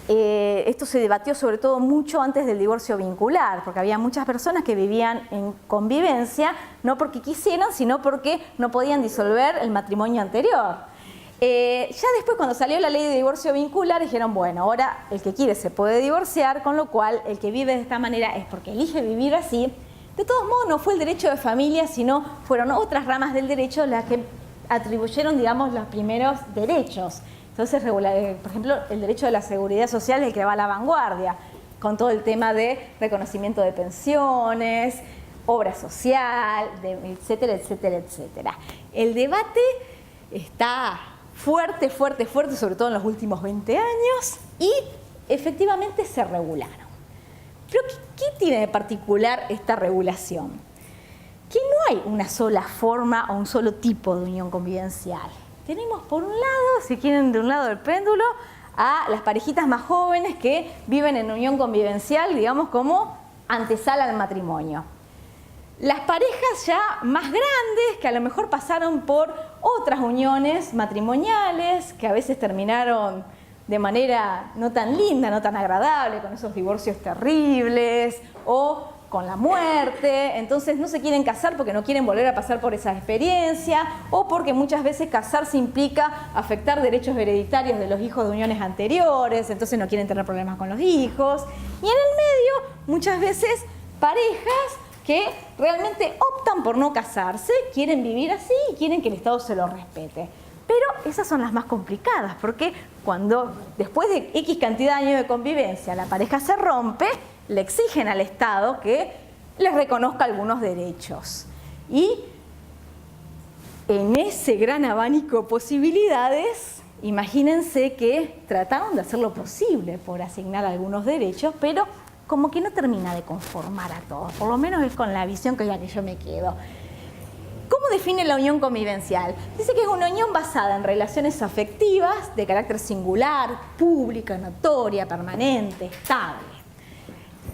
esto se debatió sobre todo mucho antes del divorcio vincular, porque había muchas personas que vivían en convivencia, no porque quisieran, sino porque no podían disolver el matrimonio anterior. Ya después, cuando salió la ley de divorcio vincular, dijeron, bueno, ahora el que quiere se puede divorciar, con lo cual el que vive de esta manera es porque elige vivir así. De todos modos, no fue el derecho de familia, sino fueron otras ramas del derecho las que atribuyeron, digamos, los primeros derechos. Entonces, por ejemplo, el derecho de la seguridad social es el que va a la vanguardia, con todo el tema de reconocimiento de pensiones, obra social, etcétera, etcétera, etcétera. El debate está fuerte, fuerte, fuerte, sobre todo en los últimos 20 años, y efectivamente se regularon. Pero ¿qué tiene de particular esta regulación? Que no hay una sola forma o un solo tipo de unión convivencial. Tenemos por un lado, si quieren de un lado del péndulo, a las parejitas más jóvenes que viven en unión convivencial, digamos, como antesala al matrimonio. Las parejas ya más grandes, que a lo mejor pasaron por otras uniones matrimoniales, que a veces terminaron de manera no tan linda, no tan agradable, con esos divorcios terribles, o con la muerte, entonces no se quieren casar porque no quieren volver a pasar por esa experiencia, o porque muchas veces casarse implica afectar derechos hereditarios de los hijos de uniones anteriores, entonces no quieren tener problemas con los hijos. Y en el medio, muchas veces, parejas que realmente optan por no casarse, quieren vivir así y quieren que el Estado se lo respete. Pero esas son las más complicadas, porque cuando después de X cantidad de años de convivencia la pareja se rompe, le exigen al Estado que les reconozca algunos derechos. Y en ese gran abanico de posibilidades, imagínense que trataron de hacer lo posible por asignar algunos derechos, pero como que no termina de conformar a todos, por lo menos es con la visión con la que yo me quedo. ¿Cómo define la unión convivencial? Dice que es una unión basada en relaciones afectivas de carácter singular, pública, notoria, permanente, estable.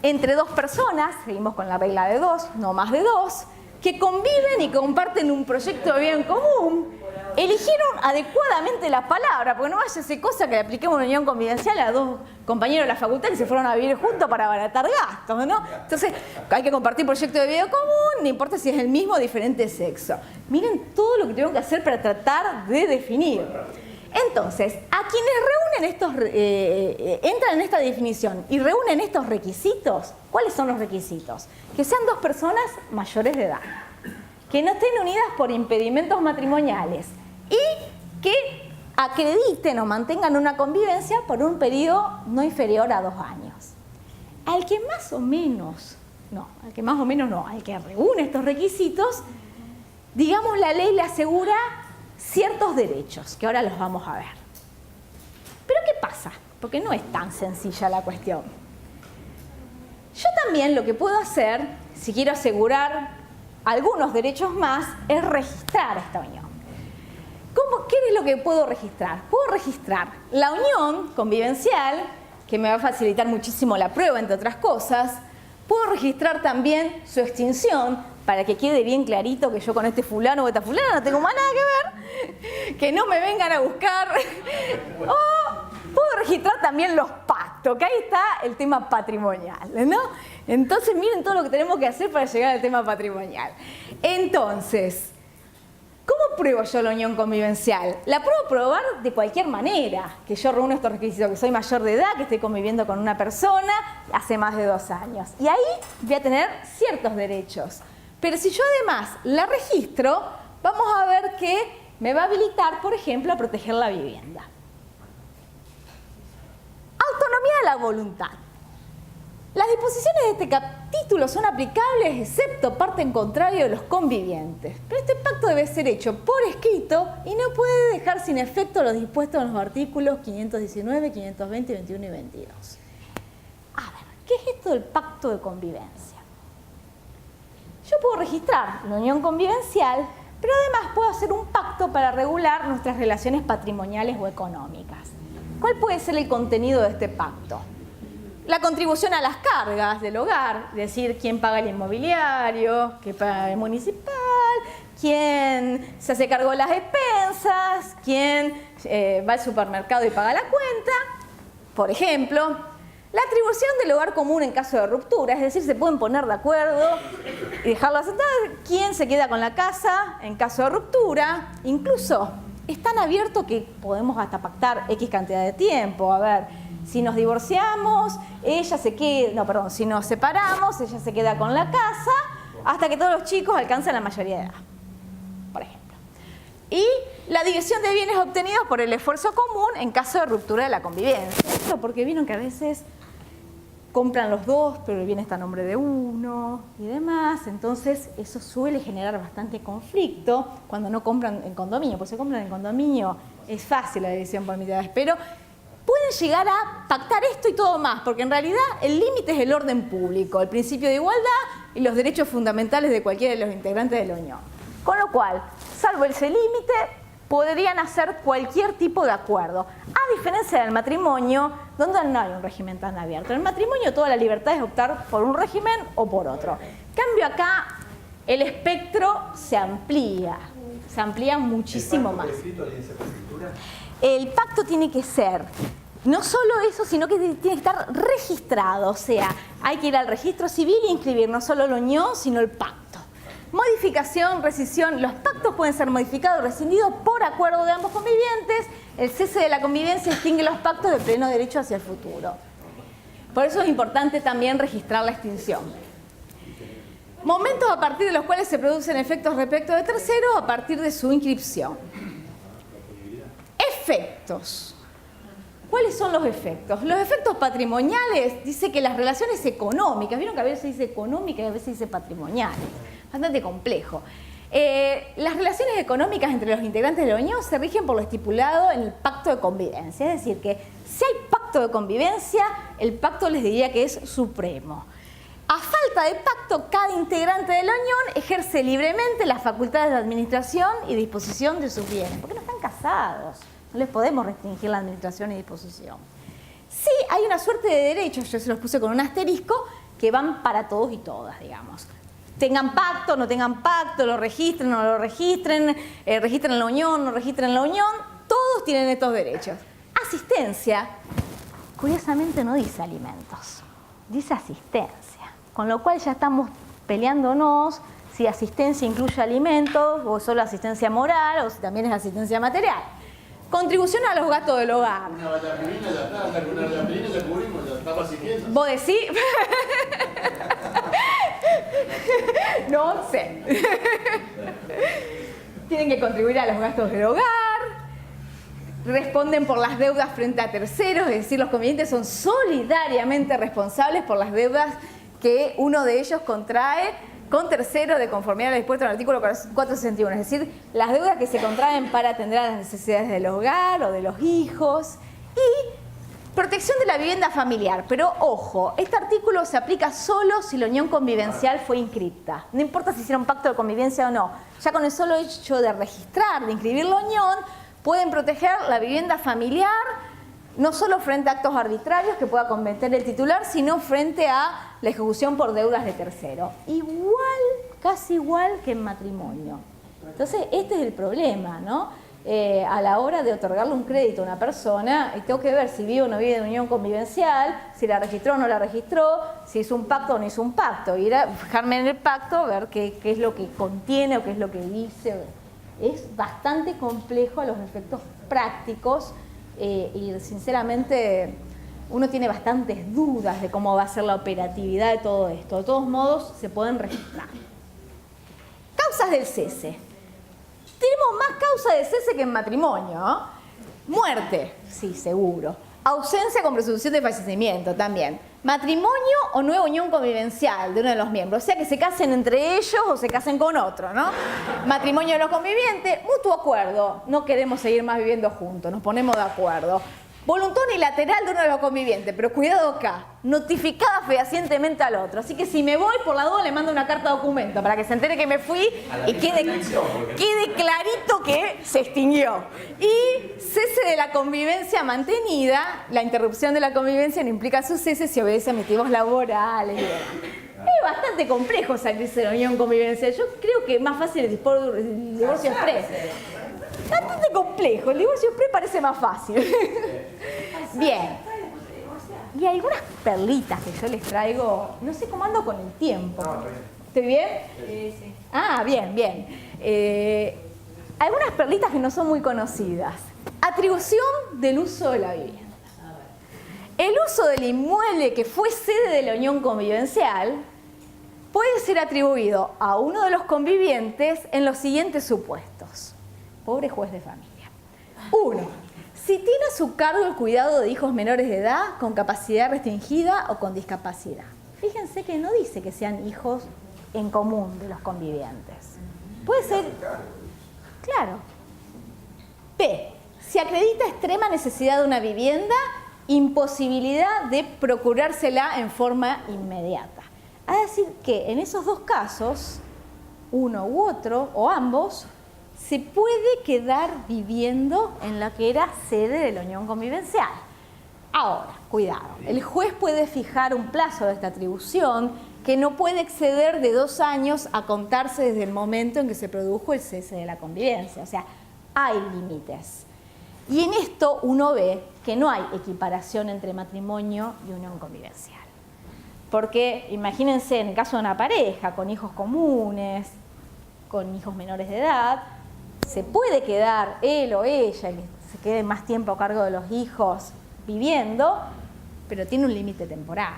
Entre dos personas, seguimos con la regla de dos, no más de dos, que conviven y comparten un proyecto de bien común, eligieron adecuadamente la palabra, porque no vaya a ser cosa que le apliquemos una unión convivencial a dos compañeros de la facultad que se fueron a vivir juntos para abaratar gastos, ¿no? Entonces, hay que compartir proyecto de vida común, no importa si es el mismo o diferente sexo. Miren todo lo que tengo que hacer para tratar de definir. Entonces, a quienes entran en esta definición y reúnen estos requisitos, ¿cuáles son los requisitos? Que sean dos personas mayores de edad, que no estén unidas por impedimentos matrimoniales y que acrediten o mantengan una convivencia por un periodo no inferior a 2 años. Al que más o menos no, al que reúne estos requisitos, digamos, la ley le asegura ciertos derechos, que ahora los vamos a ver. Pero ¿qué pasa? Porque no es tan sencilla la cuestión. Yo también lo que puedo hacer, si quiero asegurar algunos derechos más, es registrar esta unión. ¿Qué es lo que puedo registrar? Puedo registrar la unión convivencial, que me va a facilitar muchísimo la prueba, entre otras cosas. Puedo registrar también su extinción, para que quede bien clarito que yo con este fulano o esta fulana no tengo más nada que ver, que no me vengan a buscar. O puedo registrar también los pactos, que ahí está el tema patrimonial, ¿no? Entonces miren todo lo que tenemos que hacer para llegar al tema patrimonial. Entonces, ¿cómo pruebo yo la unión convivencial? La puedo probar de cualquier manera, que yo reúno estos requisitos, que soy mayor de edad, que estoy conviviendo con una persona hace más de 2 años. Y ahí voy a tener ciertos derechos. Pero si yo además la registro, vamos a ver que me va a habilitar, por ejemplo, a proteger la vivienda. Autonomía de la voluntad. Las disposiciones de este capítulo son aplicables excepto parte en contrario de los convivientes. Pero este pacto debe ser hecho por escrito y no puede dejar sin efecto lo dispuesto en los artículos 519, 520, 21 y 22. A ver, ¿qué es esto del pacto de convivencia? Yo puedo registrar la unión convivencial, pero además puedo hacer un pacto para regular nuestras relaciones patrimoniales o económicas. ¿Cuál puede ser el contenido de este pacto? La contribución a las cargas del hogar, es decir, quién paga el inmobiliario, quién paga el municipal, quién se hace cargo de las expensas, quién va al supermercado y paga la cuenta, por ejemplo. La atribución del hogar común en caso de ruptura, es decir, se pueden poner de acuerdo y dejarlo aceptar, quién se queda con la casa en caso de ruptura. Incluso es tan abierto que podemos hasta pactar X cantidad de tiempo. A ver, si nos divorciamos, si nos separamos, ella se queda con la casa hasta que todos los chicos alcancen la mayoría de edad, por ejemplo. Y la división de bienes obtenidos por el esfuerzo común en caso de ruptura de la convivencia. Esto porque vieron que a veces compran los dos, pero el bien está a nombre de uno y demás. Entonces, eso suele generar bastante conflicto cuando no compran en condominio. Pues si compran en condominio es fácil la división por mitades, pero pueden llegar a pactar esto y todo más, porque en realidad el límite es el orden público, el principio de igualdad y los derechos fundamentales de cualquiera de los integrantes de la unión. Con lo cual, salvo ese límite, podrían hacer cualquier tipo de acuerdo, a diferencia del matrimonio, donde no hay un régimen tan abierto. En el matrimonio toda la libertad es optar por un régimen o por otro. En cambio acá, el espectro se amplía muchísimo más. El pacto tiene que ser no solo eso, sino que tiene que estar registrado, o sea, hay que ir al registro civil e inscribir no solo la unión, sino el pacto. Modificación, rescisión, los pactos pueden ser modificados o rescindidos por acuerdo de ambos convivientes. El cese de la convivencia extingue los pactos de pleno derecho hacia el futuro. Por eso es importante también registrar la extinción. Momentos a partir de los cuales se producen efectos respecto de terceros a partir de su inscripción. Efectos. ¿Cuáles son los efectos? Los efectos patrimoniales dice que las relaciones económicas, vieron que a veces se dice económica y a veces se dice patrimoniales, bastante complejo. Las relaciones económicas entre los integrantes de la unión se rigen por lo estipulado en el pacto de convivencia, es decir, que si hay pacto de convivencia, el pacto les diría que es supremo. A falta de pacto, cada integrante de la unión ejerce libremente las facultades de administración y disposición de sus bienes, porque no están casados. No les podemos restringir la administración y disposición. Sí, hay una suerte de derechos, yo se los puse con un asterisco, que van para todos y todas, digamos. Tengan pacto, no tengan pacto, lo registren, no lo registren, registren la unión, no registren la unión, todos tienen estos derechos. Asistencia, curiosamente no dice alimentos, dice asistencia, con lo cual ya estamos peleándonos si asistencia incluye alimentos o solo asistencia moral o si también es asistencia material. Contribución a los gastos del hogar. Una valladolina ya está, con una valladolina ya cubrimos, ya está para siguiente. ¿Vos decís? No sé. Tienen que contribuir a los gastos del hogar. Responden por las deudas frente a terceros, es decir, los convivientes son solidariamente responsables por las deudas que uno de ellos contrae con terceros de conformidad a lo dispuesto en el artículo 461, es decir, las deudas que se contraen para atender a las necesidades del hogar o de los hijos. Y protección de la vivienda familiar, pero ojo, este artículo se aplica solo si la unión convivencial fue inscripta. No importa si hicieron pacto de convivencia o no, ya con el solo hecho de registrar, de inscribir la unión, pueden proteger la vivienda familiar no solo frente a actos arbitrarios que pueda cometer el titular, sino frente a la ejecución por deudas de tercero. Igual, casi igual que en matrimonio. Entonces, este es el problema, ¿no? A la hora de otorgarle un crédito a una persona, tengo que ver si vive o no vive en unión convivencial, si la registró o no la registró, si hizo un pacto o no hizo un pacto. Ir a fijarme en el pacto, ver qué es lo que contiene o qué es lo que dice. Es bastante complejo a los efectos prácticos y sinceramente uno tiene bastantes dudas de cómo va a ser la operatividad de todo esto. De todos modos, se pueden registrar. Causas del cese. Tenemos más causas de cese que en matrimonio, ¿no? Muerte, sí, seguro. Ausencia con presunción de fallecimiento también. Matrimonio o nueva unión convivencial de uno de los miembros. O sea, que se casen entre ellos o se casen con otro, ¿no? Matrimonio de los convivientes, mutuo acuerdo. No queremos seguir más viviendo juntos, nos ponemos de acuerdo. Voluntad unilateral de uno de los convivientes, pero cuidado acá, notificada fehacientemente al otro. Así que si me voy, por la duda le mando una carta de documento para que se entere que me fui y quede clarito que se extinguió. Y cese de la convivencia mantenida. La interrupción de la convivencia no implica su cese si obedece a motivos laborales. Es bastante complejo salirse de la unión convivencial. Yo creo que es más fácil el divorcio express. Bastante complejo, el divorcio express parece más fácil. Bien. Y algunas perlitas que yo les traigo, no sé cómo ando con el tiempo. ¿Estoy bien? Sí. Ah, bien, bien. Algunas perlitas que no son muy conocidas. Atribución del uso de la vivienda. El uso del inmueble que fue sede de la unión convivencial puede ser atribuido a uno de los convivientes en los siguientes supuestos. Pobre juez de familia. 1. Si tiene a su cargo el cuidado de hijos menores de edad con capacidad restringida o con discapacidad. Fíjense que no dice que sean hijos en común de los convivientes. Puede ser... Claro. B. Si acredita extrema necesidad de una vivienda, imposibilidad de procurársela en forma inmediata. Es decir que en esos dos casos, uno u otro, o ambos, se puede quedar viviendo en la que era sede de la unión convivencial. Ahora, cuidado, el juez puede fijar un plazo de esta atribución que no puede exceder de 2 años a contarse desde el momento en que se produjo el cese de la convivencia. O sea, hay límites. Y en esto uno ve que no hay equiparación entre matrimonio y unión convivencial. Porque imagínense en el caso de una pareja con hijos comunes, con hijos menores de edad, se puede quedar él o ella, que se quede más tiempo a cargo de los hijos viviendo, pero tiene un límite temporal.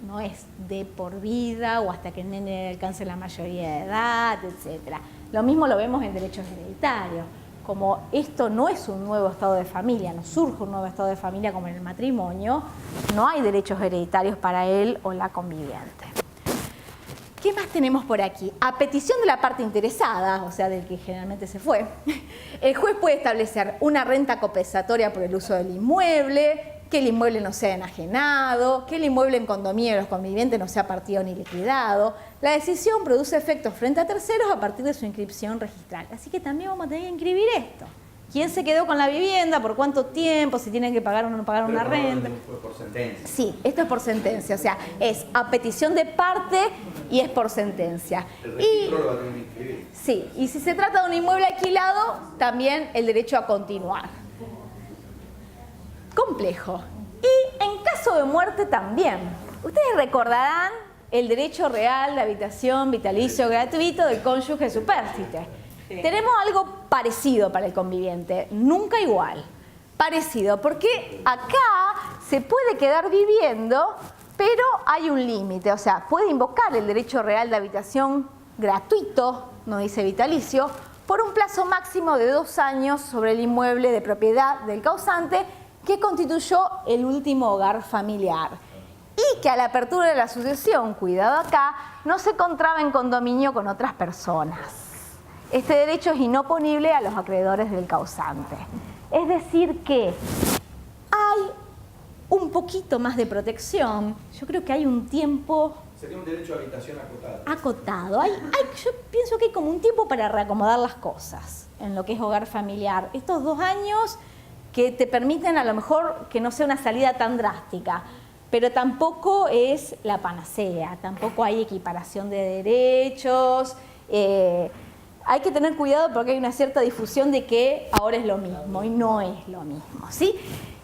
No es de por vida o hasta que el nene alcance la mayoría de edad, etc. Lo mismo lo vemos en derechos hereditarios. Como esto no es un nuevo estado de familia, no surge un nuevo estado de familia como en el matrimonio, no hay derechos hereditarios para él o la conviviente. ¿Qué más tenemos por aquí? A petición de la parte interesada, o sea, del que generalmente se fue, el juez puede establecer una renta compensatoria por el uso del inmueble, que el inmueble no sea enajenado, que el inmueble en condominio de los convivientes no sea partido ni liquidado. La decisión produce efectos frente a terceros a partir de su inscripción registral. Así que también vamos a tener que inscribir esto. ¿Quién se quedó con la vivienda? ¿Por cuánto tiempo? ¿Si tienen que pagar o no pagar una renta? Por sentencia. Sí, esto es por sentencia. O sea, es a petición de parte y es por sentencia. El registro lo va a tener que inscribir. Sí, y si se trata de un inmueble alquilado, también el derecho a continuar. Complejo. Y en caso de muerte también. Ustedes recordarán el derecho real de habitación vitalicio gratuito del cónyuge supérstite. Sí. Tenemos algo parecido para el conviviente, nunca igual. Parecido, porque acá se puede quedar viviendo, pero hay un límite, o sea, puede invocar el derecho real de habitación gratuito, no dice vitalicio, por un plazo máximo de 2 años sobre el inmueble de propiedad del causante que constituyó el último hogar familiar y que a la apertura de la sucesión, cuidado acá, no se contraba en condominio con otras personas. Este derecho es inoponible a los acreedores del causante. Es decir que hay un poquito más de protección. Yo creo que hay un tiempo... Sería un derecho a habitación acotado. Acotado. Yo pienso que hay como un tiempo para reacomodar las cosas en lo que es hogar familiar. Estos 2 años que te permiten a lo mejor que no sea una salida tan drástica, pero tampoco es la panacea, tampoco hay equiparación de derechos. Hay que tener cuidado porque hay una cierta difusión de que ahora es lo mismo y no es lo mismo, ¿sí?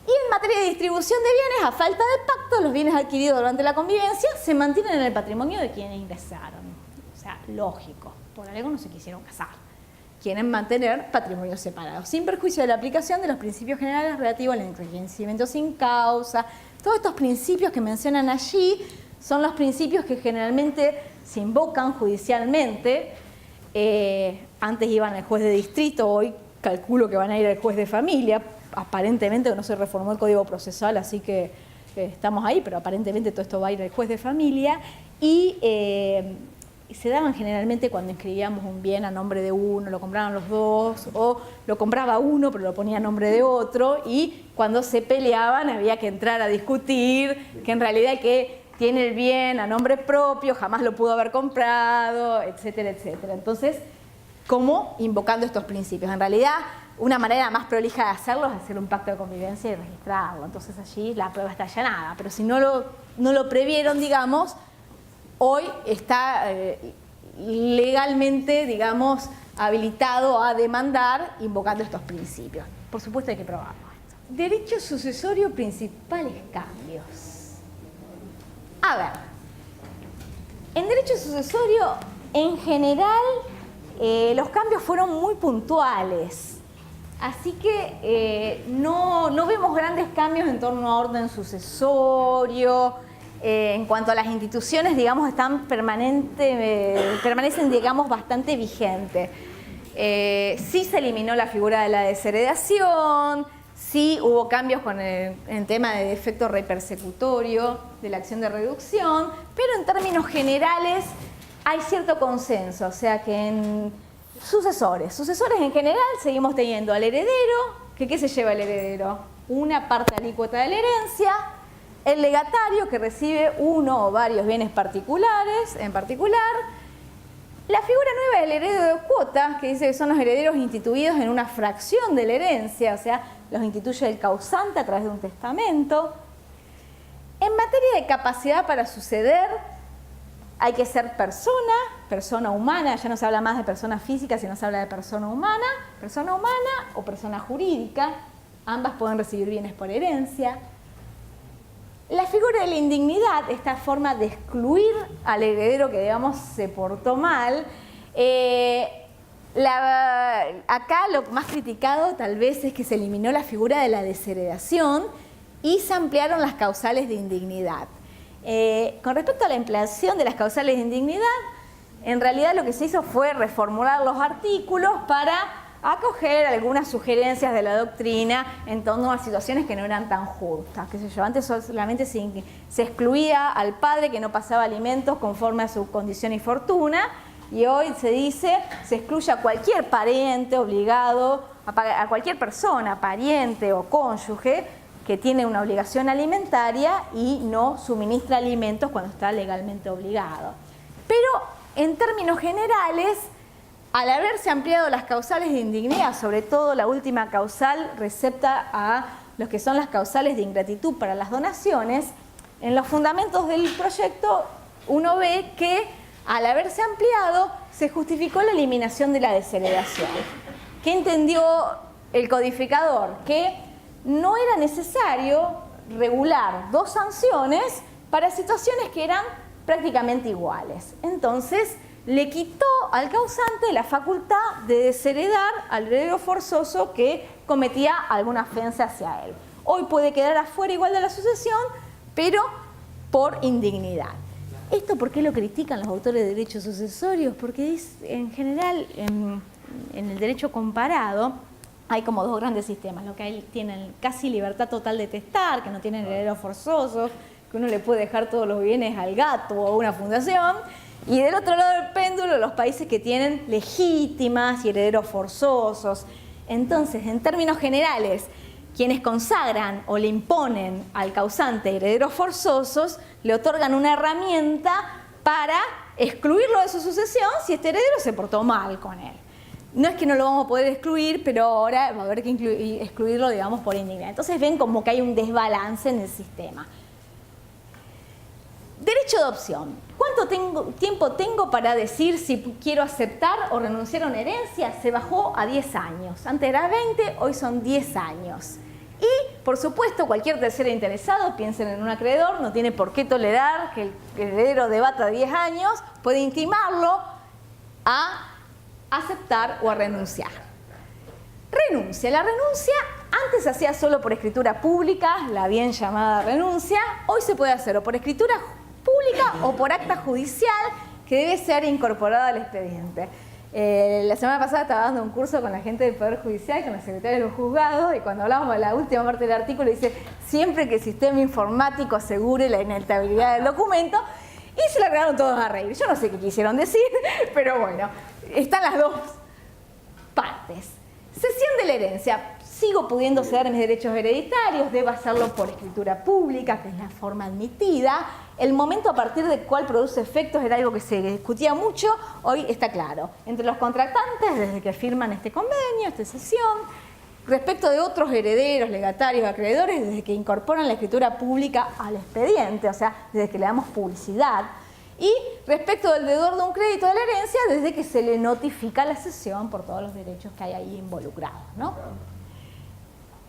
Y en materia de distribución de bienes, a falta de pacto, los bienes adquiridos durante la convivencia se mantienen en el patrimonio de quienes ingresaron. O sea, lógico, por algo no se quisieron casar. Quieren mantener patrimonios separados, sin perjuicio de la aplicación de los principios generales relativos al enriquecimiento sin causa. Todos estos principios que mencionan allí son los principios que generalmente se invocan judicialmente. Antes iban al juez de distrito, hoy calculo que van a ir al juez de familia. Aparentemente no se reformó el Código Procesal, así que estamos ahí, pero aparentemente todo esto va a ir al juez de familia. Y se daban generalmente cuando inscribíamos un bien a nombre de uno, lo compraban los dos, o lo compraba uno pero lo ponía a nombre de otro, y cuando se peleaban había que entrar a discutir que en realidad el que tiene el bien a nombre propio jamás lo pudo haber comprado, etcétera, etcétera. Entonces, ¿cómo? Invocando estos principios. En realidad, una manera más prolija de hacerlo es hacer un pacto de convivencia y registrarlo. Entonces allí la prueba está allanada. Pero si no lo previeron, digamos, hoy está legalmente, digamos, habilitado a demandar invocando estos principios. Por supuesto hay que probarlo. Derecho sucesorio, principales cambios. A ver, en derecho sucesorio, en general, los cambios fueron muy puntuales. Así que no vemos grandes cambios en torno a orden sucesorio. En cuanto a las instituciones, digamos, están permanecen, digamos, bastante vigentes. Sí se eliminó la figura de la desheredación, sí hubo cambios con el tema de defecto repersecutorio de la acción de reducción, pero en términos generales hay cierto consenso, o sea que en sucesores en general seguimos teniendo al heredero, que ¿qué se lleva el heredero? Una parte alícuota de la herencia, el legatario que recibe uno o varios bienes particulares, en particular, la figura nueva del heredero de cuota, que dice que son los herederos instituidos en una fracción de la herencia, o sea, los instituye el causante a través de un testamento. En materia de capacidad para suceder, hay que ser persona humana, ya no se habla más de persona física, sino se habla de persona humana o persona jurídica, ambas pueden recibir bienes por herencia. La figura de la indignidad, esta forma de excluir al heredero que, digamos, se portó mal, acá lo más criticado tal vez es que se eliminó la figura de la desheredación y se ampliaron las causales de indignidad. Con respecto a la ampliación de las causales de indignidad, en realidad lo que se hizo fue reformular los artículos para acoger algunas sugerencias de la doctrina en torno a situaciones que no eran tan justas. Qué sé yo, antes solamente se excluía al padre que no pasaba alimentos conforme a su condición y fortuna, y hoy se dice, se excluye a cualquier pariente obligado, a cualquier persona, pariente o cónyuge, que tiene una obligación alimentaria y no suministra alimentos cuando está legalmente obligado. Pero en términos generales, al haberse ampliado las causales de indignidad, sobre todo la última causal recepta a los que son las causales de ingratitud para las donaciones, en los fundamentos del proyecto uno ve que al haberse ampliado se justificó la eliminación de la desheredación. ¿Qué entendió el codificador? Que no era necesario regular 2 sanciones para situaciones que eran prácticamente iguales. Entonces, le quitó al causante la facultad de desheredar al heredero forzoso que cometía alguna ofensa hacia él. Hoy puede quedar afuera igual de la sucesión, pero por indignidad. ¿Esto por qué lo critican los autores de derechos sucesorios? Porque en general en el derecho comparado hay como dos grandes sistemas, lo que hay, tienen casi libertad total de testar, que no tienen herederos forzosos, que uno le puede dejar todos los bienes al gato o a una fundación, y del otro lado del péndulo los países que tienen legítimas y herederos forzosos. Entonces, en términos generales, quienes consagran o le imponen al causante herederos forzosos le otorgan una herramienta para excluirlo de su sucesión si este heredero se portó mal con él. No es que no lo vamos a poder excluir, pero ahora va a haber que excluirlo, digamos, por indignidad. Entonces ven como que hay un desbalance en el sistema. Derecho de opción. ¿Cuánto tiempo tengo para decir si quiero aceptar o renunciar a una herencia? Se bajó a 10 años. Antes era 20, hoy son 10 años. Y, por supuesto, cualquier tercero interesado, piensen en un acreedor, no tiene por qué tolerar que el heredero debata 10 años, puede intimarlo a aceptar o a renunciar. Renuncia. La renuncia antes se hacía solo por escritura pública, la bien llamada renuncia. Hoy se puede hacer o por escritura pública o por acta judicial que debe ser incorporada al expediente. La semana pasada estaba dando un curso con la gente del Poder Judicial, con la secretaria de los juzgados, y cuando hablábamos de la última parte del artículo dice siempre que el sistema informático asegure la inalterabilidad del documento, y se largaron todos a reír. Yo no sé qué quisieron decir, pero bueno, están las dos partes. Cesión de la herencia. Sigo pudiendo ceder mis derechos hereditarios, debo hacerlo por escritura pública, que es la forma admitida. El momento a partir del cual produce efectos era algo que se discutía mucho, hoy está claro. Entre los contratantes, desde que firman este convenio, esta cesión, respecto de otros herederos, legatarios, acreedores, desde que incorporan la escritura pública al expediente, o sea, desde que le damos publicidad. Y respecto del deudor de un crédito de la herencia, desde que se le notifica la cesión por todos los derechos que hay ahí involucrados, ¿no?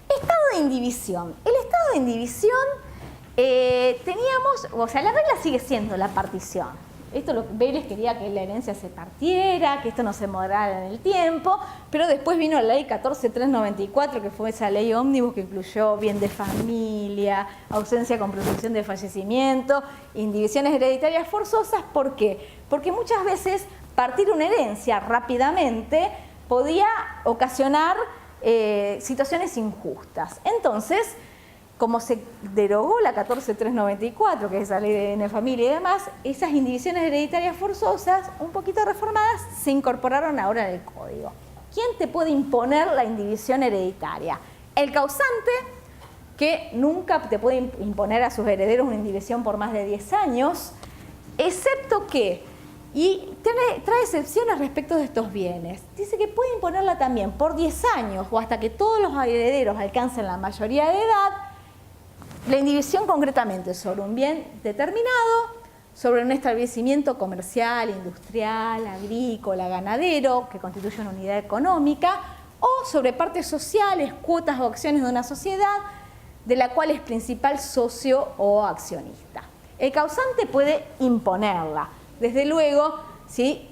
Estado de indivisión. El estado de indivisión teníamos, o sea, la regla sigue siendo la partición. Esto lo que Vélez quería que la herencia se partiera, que esto no se moderara en el tiempo, pero después vino la ley 14.394, que fue esa ley ómnibus que incluyó bien de familia, ausencia con presunción de fallecimiento, indivisiones hereditarias forzosas. ¿Por qué? Porque muchas veces partir una herencia rápidamente podía ocasionar situaciones injustas. Entonces, como se derogó la 14.394, que es esa ley de bien de familia y demás, esas indivisiones hereditarias forzosas, un poquito reformadas, se incorporaron ahora en el Código. ¿Quién te puede imponer la indivisión hereditaria? El causante, que nunca te puede imponer a sus herederos una indivisión por más de 10 años, excepto que, y trae excepciones respecto de estos bienes. Dice que puede imponerla también por 10 años o hasta que todos los herederos alcancen la mayoría de edad, la indivisión concretamente sobre un bien determinado, sobre un establecimiento comercial, industrial, agrícola, ganadero, que constituye una unidad económica, o sobre partes sociales, cuotas o acciones de una sociedad, de la cual es principal socio o accionista. El causante puede imponerla. Desde luego, si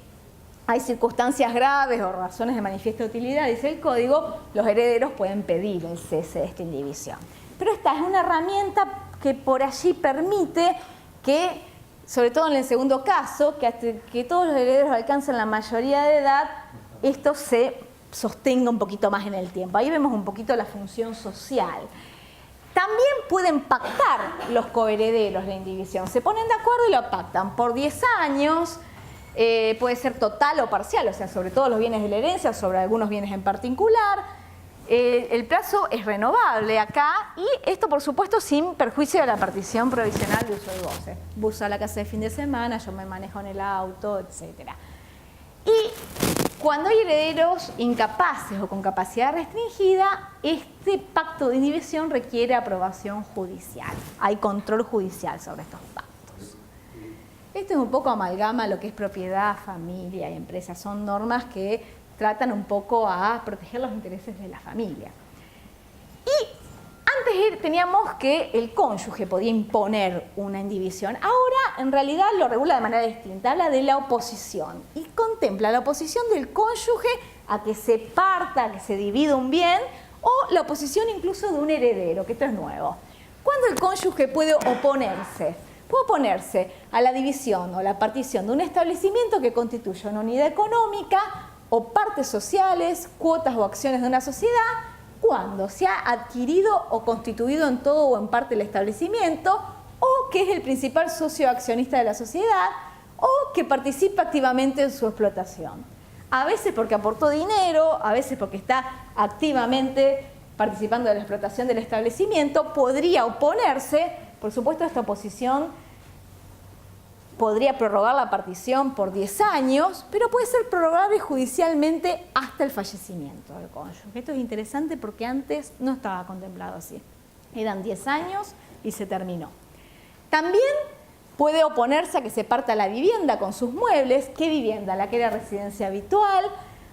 hay circunstancias graves o razones de manifiesta utilidad, dice el Código, los herederos pueden pedir el cese de esta indivisión. Pero esta es una herramienta que por allí permite que, sobre todo en el segundo caso, que hasta que todos los herederos alcancen la mayoría de edad, esto se sostenga un poquito más en el tiempo. Ahí vemos un poquito la función social. También pueden pactar los coherederos la indivisión. Se ponen de acuerdo y lo pactan por 10 años, puede ser total o parcial, o sea, sobre todos los bienes de la herencia, sobre algunos bienes en particular. El plazo es renovable acá y esto, por supuesto, sin perjuicio de la partición provisional de uso y goce. Vos usás la casa de fin de semana, yo me manejo en el auto, etc. Y cuando hay herederos incapaces o con capacidad restringida, este pacto de indivisión requiere aprobación judicial. Hay control judicial sobre estos pactos. Esto es un poco amalgama lo que es propiedad, familia y empresa. Son normas que tratan un poco a proteger los intereses de la familia. Y antes teníamos que el cónyuge podía imponer una indivisión. Ahora, en realidad, lo regula de manera distinta. Habla de la oposición y contempla la oposición del cónyuge a que se parta, a que se divida un bien, o la oposición incluso de un heredero, que esto es nuevo. ¿Cuándo el cónyuge puede oponerse? puede oponerse a la división o la partición de un establecimiento que constituye una unidad económica o partes sociales, cuotas o acciones de una sociedad, cuando se ha adquirido o constituido en todo o en parte el establecimiento, o que es el principal socio accionista de la sociedad, o que participa activamente en su explotación. A veces porque aportó dinero, a veces porque está activamente participando de la explotación del establecimiento, podría oponerse. Por supuesto, esta oposición podría prorrogar la partición por 10 años, pero puede ser prorrogable judicialmente hasta el fallecimiento del cónyuge. Esto es interesante porque antes no estaba contemplado así. Eran 10 años y se terminó. También puede oponerse a que se parta la vivienda con sus muebles. ¿Qué vivienda? La que era residencia habitual,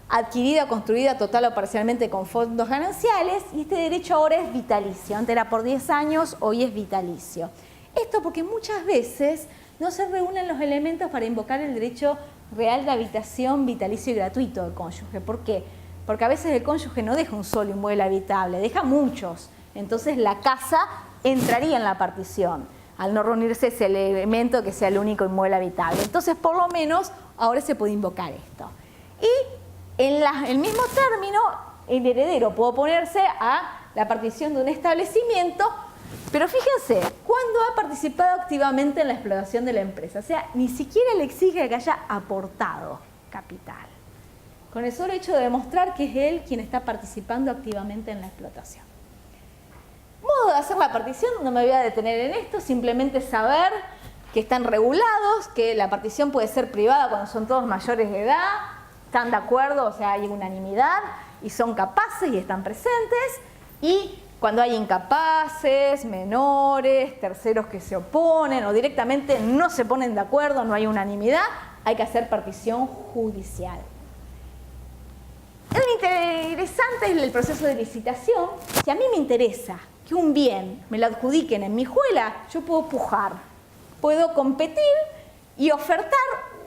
adquirida o construida total o parcialmente con fondos gananciales, y este derecho ahora es vitalicio. Antes era por 10 años, hoy es vitalicio. Esto porque muchas veces no se reúnen los elementos para invocar el derecho real de habitación vitalicio y gratuito del cónyuge. ¿Por qué? Porque a veces el cónyuge no deja un solo inmueble habitable, deja muchos. Entonces la casa entraría en la partición, al no reunirse ese elemento que sea el único inmueble habitable. Entonces, por lo menos, ahora se puede invocar esto. Y en el mismo término, el heredero puede oponerse a la partición de un establecimiento, pero fíjense, ¿cuándo ha participado activamente en la explotación de la empresa? O sea, ni siquiera le exige que haya aportado capital, con el solo hecho de demostrar que es él quien está participando activamente en la explotación. Modo de hacer la partición, no me voy a detener en esto, simplemente saber que están regulados, que la partición puede ser privada cuando son todos mayores de edad, están de acuerdo, o sea, hay unanimidad y son capaces y están presentes, y cuando hay incapaces, menores, terceros que se oponen o directamente no se ponen de acuerdo, no hay unanimidad, hay que hacer partición judicial. Lo interesante es el proceso de licitación. Si a mí me interesa que un bien me lo adjudiquen en mi juela, yo puedo pujar, puedo competir y ofertar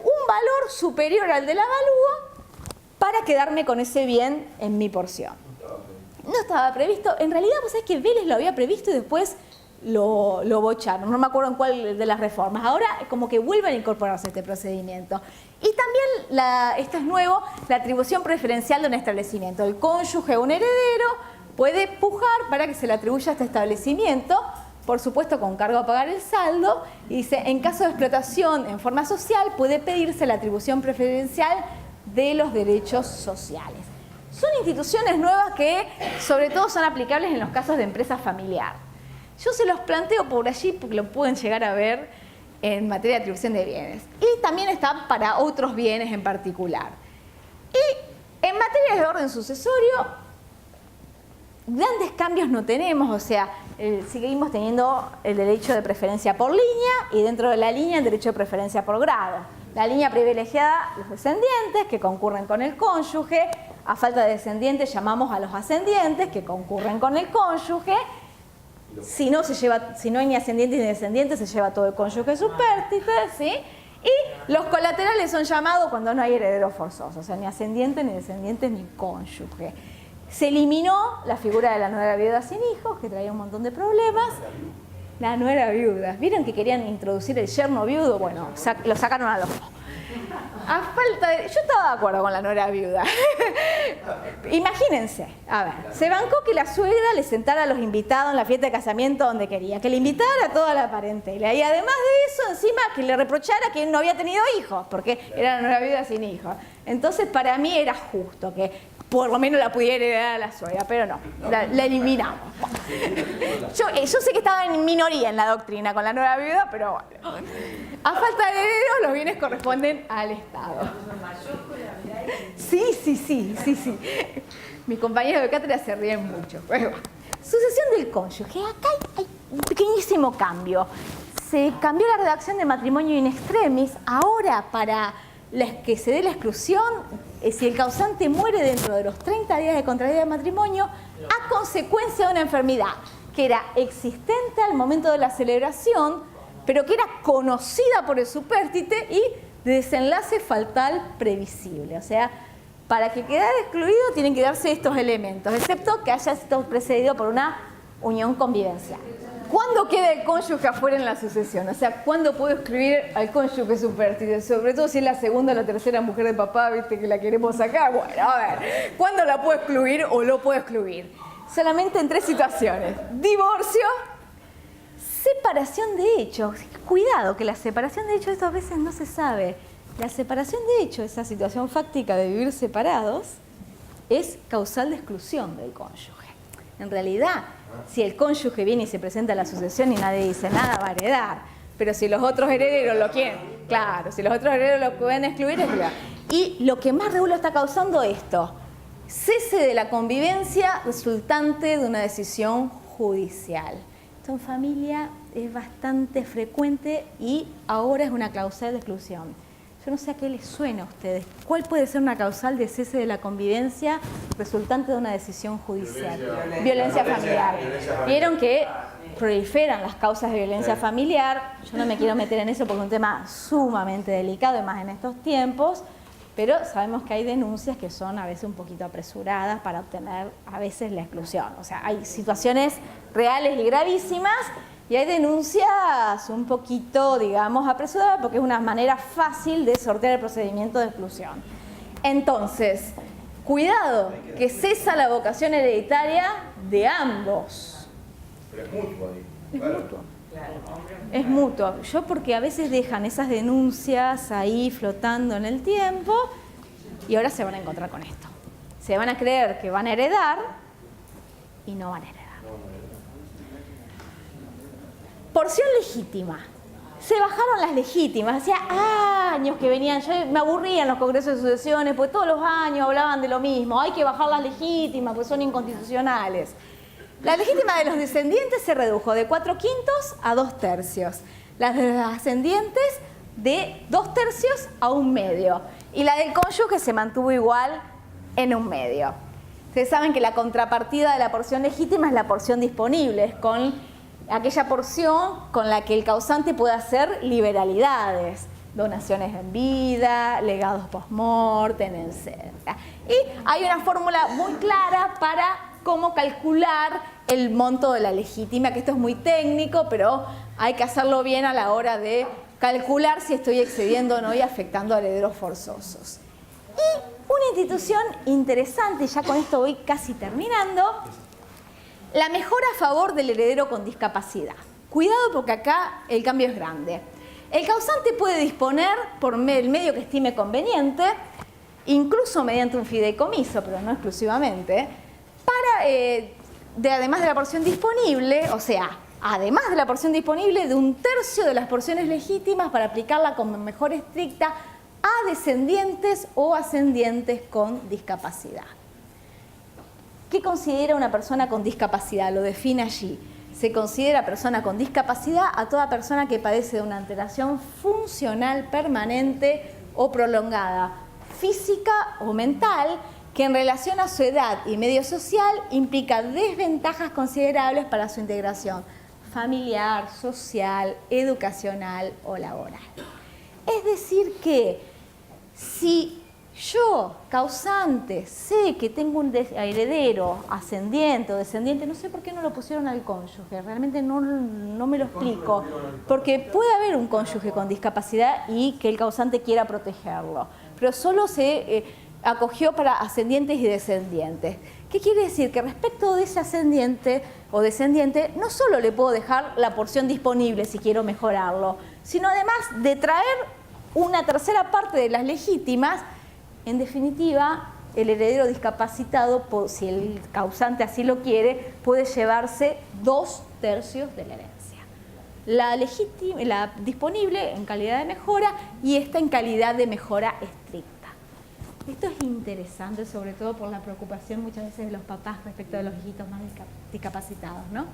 un valor superior al del avalúo para quedarme con ese bien en mi porción. No estaba previsto. En realidad, vos sabés que Vélez lo había previsto y después lo bocharon. No me acuerdo en cuál de las reformas. Ahora como que vuelven a incorporarse este procedimiento. Y también, esto es nuevo, la atribución preferencial de un establecimiento. El cónyuge o un heredero puede pujar para que se le atribuya a este establecimiento, por supuesto con cargo a pagar el saldo, y dice, en caso de explotación en forma social, puede pedirse la atribución preferencial de los derechos sociales. Son instituciones nuevas que sobre todo son aplicables en los casos de empresa familiar. Yo se los planteo por allí porque lo pueden llegar a ver en materia de atribución de bienes. Y también están para otros bienes en particular. Y en materia de orden sucesorio, grandes cambios no tenemos, o sea, seguimos teniendo el derecho de preferencia por línea y dentro de la línea el derecho de preferencia por grado. La línea privilegiada, los descendientes que concurren con el cónyuge. A falta de descendientes llamamos a los ascendientes que concurren con el cónyuge. Si no hay ni ascendientes ni descendientes, se lleva todo el cónyuge supérstite, ¿sí? Y los colaterales son llamados cuando no hay herederos forzosos, o sea, ni ascendientes, ni descendientes, ni cónyuge. Se eliminó la figura de la nuera viuda sin hijos, que traía un montón de problemas. La nuera viuda. ¿Vieron que querían introducir el yerno viudo? Bueno, lo sacaron a los... A falta de... Yo estaba de acuerdo con la nuera viuda. Imagínense, a ver, se bancó que la suegra le sentara a los invitados en la fiesta de casamiento donde quería, que le invitara a toda la parentela y además de eso, encima que le reprochara que no había tenido hijos, porque era la nuera viuda sin hijos. Entonces, para mí era justo que por lo menos la pudiera heredar a la suegra, pero no, la eliminamos. Yo sé que estaba en minoría en la doctrina con la nueva viuda, pero bueno. A falta de herederos, los bienes corresponden al Estado. Sí. Mis compañeros de cátedra se ríen mucho. Bueno, sucesión del cónyuge. Acá hay un pequeñísimo cambio. Se cambió la redacción de matrimonio in extremis. Ahora, para que se dé la exclusión, si el causante muere dentro de los 30 días de contraída de matrimonio a consecuencia de una enfermedad que era existente al momento de la celebración, pero que era conocida por el supérstite y de desenlace fatal previsible. O sea, para que quedara excluido tienen que darse estos elementos, excepto que haya sido precedido por una unión convivencial. ¿Cuándo queda el cónyuge afuera en la sucesión? O sea, ¿cuándo puedo excluir al cónyuge supérstite? Sobre todo si es la segunda o la tercera mujer de papá, viste, que la queremos sacar. Bueno, a ver, ¿cuándo la puedo excluir o lo puedo excluir? Solamente en 3 situaciones. Divorcio, separación de hechos. Cuidado, que la separación de hechos esto a veces no se sabe. La separación de hechos, esa situación fáctica de vivir separados, es causal de exclusión del cónyuge. En realidad, si el cónyuge viene y se presenta a la sucesión y nadie dice nada, va a heredar. Pero si los otros herederos lo quieren, claro, si los otros herederos lo pueden excluir, es claro. Y lo que más regulo está causando esto, cese de la convivencia resultante de una decisión judicial. Esto en familia es bastante frecuente y ahora es una causal de exclusión. Yo no sé a qué les suena a ustedes. ¿Cuál puede ser una causal de cese de la convivencia resultante de una decisión judicial? Violencia familiar. Vieron que proliferan las causas de violencia familiar. Yo no me quiero meter en eso porque es un tema sumamente delicado y más en estos tiempos, pero sabemos que hay denuncias que son a veces un poquito apresuradas para obtener a veces la exclusión. O sea, hay situaciones reales y gravísimas y hay denuncias un poquito, digamos, apresuradas porque es una manera fácil de sortear el procedimiento de exclusión. Entonces, cuidado, que cesa la vocación hereditaria de ambos. Pero es mutuo ahí. Es mutuo. Es mutuo. Yo porque a veces dejan esas denuncias ahí flotando en el tiempo y ahora se van a encontrar con esto. Se van a creer que van a heredar y no van a heredar. Porción legítima. Se bajaron las legítimas. Hacía años que venían, yo me aburría en los congresos de sucesiones porque todos los años hablaban de lo mismo. Hay que bajar las legítimas porque son inconstitucionales. La legítima de los descendientes se redujo de 4/5 a 2/3. Las de los ascendientes de 2/3 a 1/2. Y la del cónyuge se mantuvo igual en 1/2. Ustedes saben que la contrapartida de la porción legítima es la porción disponible, es con aquella porción con la que el causante puede hacer liberalidades, donaciones en vida, legados post-mortem, etc. Y hay una fórmula muy clara para cómo calcular el monto de la legítima, que esto es muy técnico, pero hay que hacerlo bien a la hora de calcular si estoy excediendo o no y afectando a herederos forzosos. Y una institución interesante, ya con esto voy casi terminando, la mejora a favor del heredero con discapacidad. Cuidado porque acá el cambio es grande. El causante puede disponer por el medio que estime conveniente, incluso mediante un fideicomiso, pero no exclusivamente, para, además de la porción disponible, o sea, además de la porción disponible, de 1/3 de las porciones legítimas para aplicarla con mejora estricta a descendientes o ascendientes con discapacidad. ¿Qué considera una persona con discapacidad? Lo define allí. Se considera persona con discapacidad a toda persona que padece de una alteración funcional permanente o prolongada, física o mental, que en relación a su edad y medio social implica desventajas considerables para su integración familiar, social, educacional o laboral. Es decir que si yo, causante, sé que tengo un heredero ascendiente o descendiente, no sé por qué no lo pusieron al cónyuge, realmente no me lo explico, porque puede haber un cónyuge con discapacidad y que el causante quiera protegerlo, pero solo se acogió para ascendientes y descendientes. ¿Qué quiere decir? Que respecto de ese ascendiente o descendiente, no solo le puedo dejar la porción disponible si quiero mejorarlo, sino además de traer una tercera parte de las legítimas. En definitiva, el heredero discapacitado, si el causante así lo quiere, puede llevarse 2/3 de la herencia. La disponible en calidad de mejora y esta en calidad de mejora estricta. Esto es interesante, sobre todo por la preocupación muchas veces de los papás respecto de los hijitos más discapacitados, ¿no?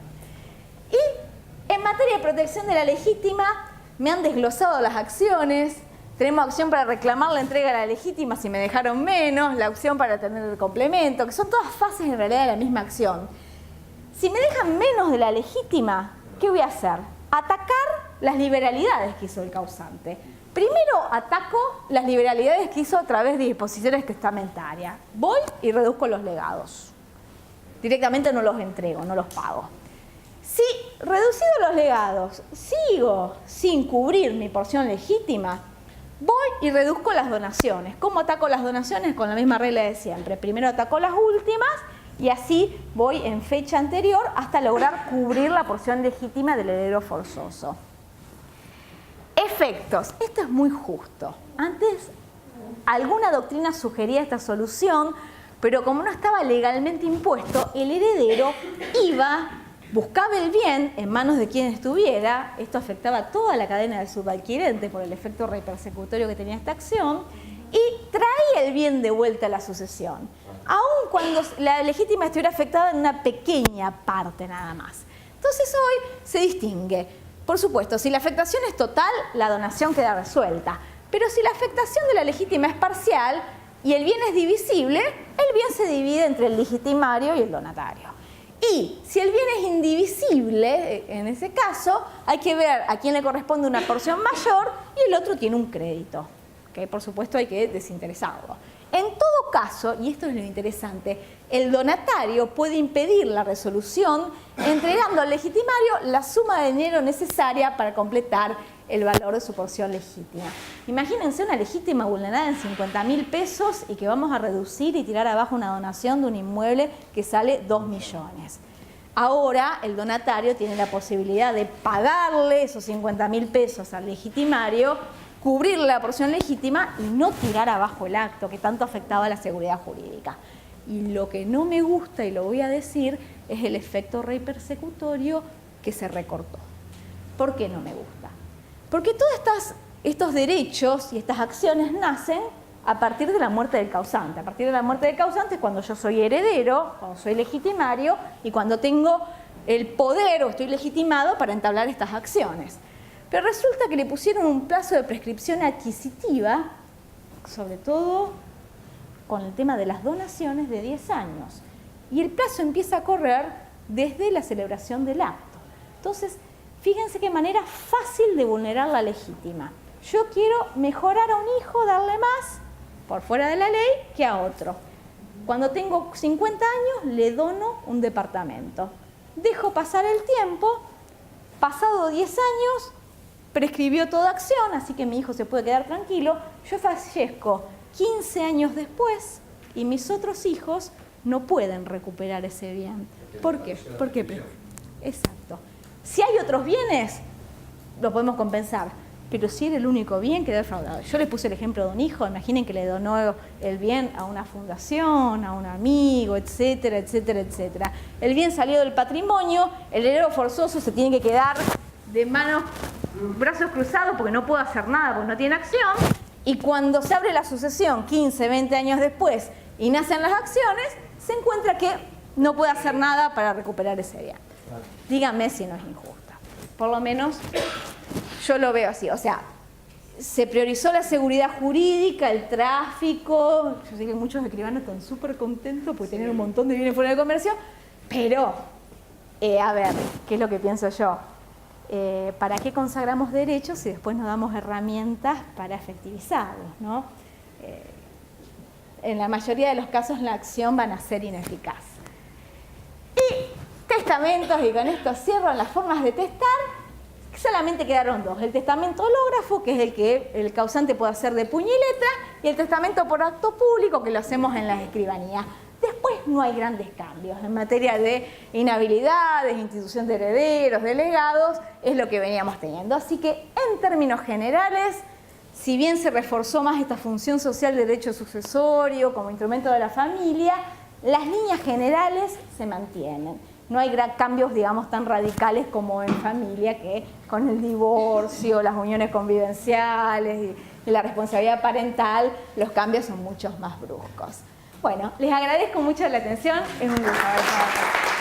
Y en materia de protección de la legítima, me han desglosado las acciones. Tenemos acción para reclamar la entrega de la legítima si me dejaron menos, la opción para tener el complemento, que son todas fases en realidad de la misma acción. Si me dejan menos de la legítima, ¿qué voy a hacer? Atacar las liberalidades que hizo el causante. Primero ataco las liberalidades que hizo a través de disposiciones testamentarias. Voy y reduzco los legados. Directamente no los entrego, no los pago. Si, reducidos los legados, sigo sin cubrir mi porción legítima, voy y reduzco las donaciones. ¿Cómo ataco las donaciones? Con la misma regla de siempre. Primero ataco las últimas y así voy en fecha anterior hasta lograr cubrir la porción legítima del heredero forzoso. Efectos. Esto es muy justo. Antes, alguna doctrina sugería esta solución, pero como no estaba legalmente impuesto, el heredero buscaba el bien en manos de quien estuviera. Esto afectaba toda la cadena del subadquirente por el efecto rey persecutorio que tenía esta acción, y traía el bien de vuelta a la sucesión, aun cuando la legítima estuviera afectada en una pequeña parte nada más. Entonces hoy se distingue. Por supuesto, si la afectación es total, la donación queda resuelta. Pero si la afectación de la legítima es parcial y el bien es divisible, el bien se divide entre el legitimario y el donatario. Y si el bien es indivisible, en ese caso, hay que ver a quién le corresponde una porción mayor y el otro tiene un crédito, que por supuesto hay que desinteresarlo. En todo caso, y esto es lo interesante, el donatario puede impedir la resolución entregando al legitimario la suma de dinero necesaria para completar el valor de su porción legítima. Imagínense una legítima vulnerada en 50.000 pesos y que vamos a reducir y tirar abajo una donación de un inmueble que sale 2 millones. Ahora el donatario tiene la posibilidad de pagarle esos 50.000 pesos al legitimario, cubrir la porción legítima y no tirar abajo el acto que tanto afectaba a la seguridad jurídica. Y lo que no me gusta, y lo voy a decir, es el efecto rey persecutorio que se recortó. ¿Por qué no me gusta? Porque todos estos derechos y estas acciones nacen a partir de la muerte del causante. A partir de la muerte del causante es cuando yo soy heredero, cuando soy legitimario y cuando tengo el poder o estoy legitimado para entablar estas acciones. Pero resulta que le pusieron un plazo de prescripción adquisitiva, sobre todo con el tema de las donaciones, de 10 años. Y el plazo empieza a correr desde la celebración del acto. Entonces, fíjense qué manera fácil de vulnerar la legítima. Yo quiero mejorar a un hijo, darle más, por fuera de la ley, que a otro. Cuando tengo 50 años, le dono un departamento. Dejo pasar el tiempo, pasado 10 años, prescribió toda acción, así que mi hijo se puede quedar tranquilo. Yo fallezco 15 años después y mis otros hijos no pueden recuperar ese bien. ¿Por qué? Exacto. Si hay otros bienes, lo podemos compensar, pero si era el único bien, quedó defraudado. Yo les puse el ejemplo de un hijo, imaginen que le donó el bien a una fundación, a un amigo, etcétera, etcétera, etcétera. El bien salió del patrimonio, el heredero forzoso se tiene que quedar de manos, brazos cruzados porque no puede hacer nada, porque no tiene acción, y cuando se abre la sucesión 15, 20 años después y nacen las acciones, se encuentra que no puede hacer nada para recuperar ese bien. Díganme si no es injusta. Por lo menos yo lo veo así. O sea, se priorizó la seguridad jurídica, el tráfico. Yo sé que muchos escribanos están súper contentos porque tienen un montón de bienes fuera de comercio, pero, a ver, ¿qué es lo que pienso yo? ¿Para qué consagramos derechos si después nos damos herramientas para efectivizarlos, ¿no? En la mayoría de los casos la acción van a ser ineficaz. Y testamentos, y con esto cierro las formas de testar, solamente quedaron dos. El testamento hológrafo, que es el que el causante puede hacer de puño y letra, y el testamento por acto público, que lo hacemos en las escribanías. Después no hay grandes cambios en materia de inhabilidades, institución de herederos, delegados, es lo que veníamos teniendo. Así que en términos generales, si bien se reforzó más esta función social de derecho sucesorio como instrumento de la familia, las líneas generales se mantienen. No hay cambios, digamos, tan radicales como en familia, que con el divorcio, las uniones convivenciales y la responsabilidad parental, los cambios son mucho más bruscos. Bueno, les agradezco mucho la atención, es un gusto haber estado acá.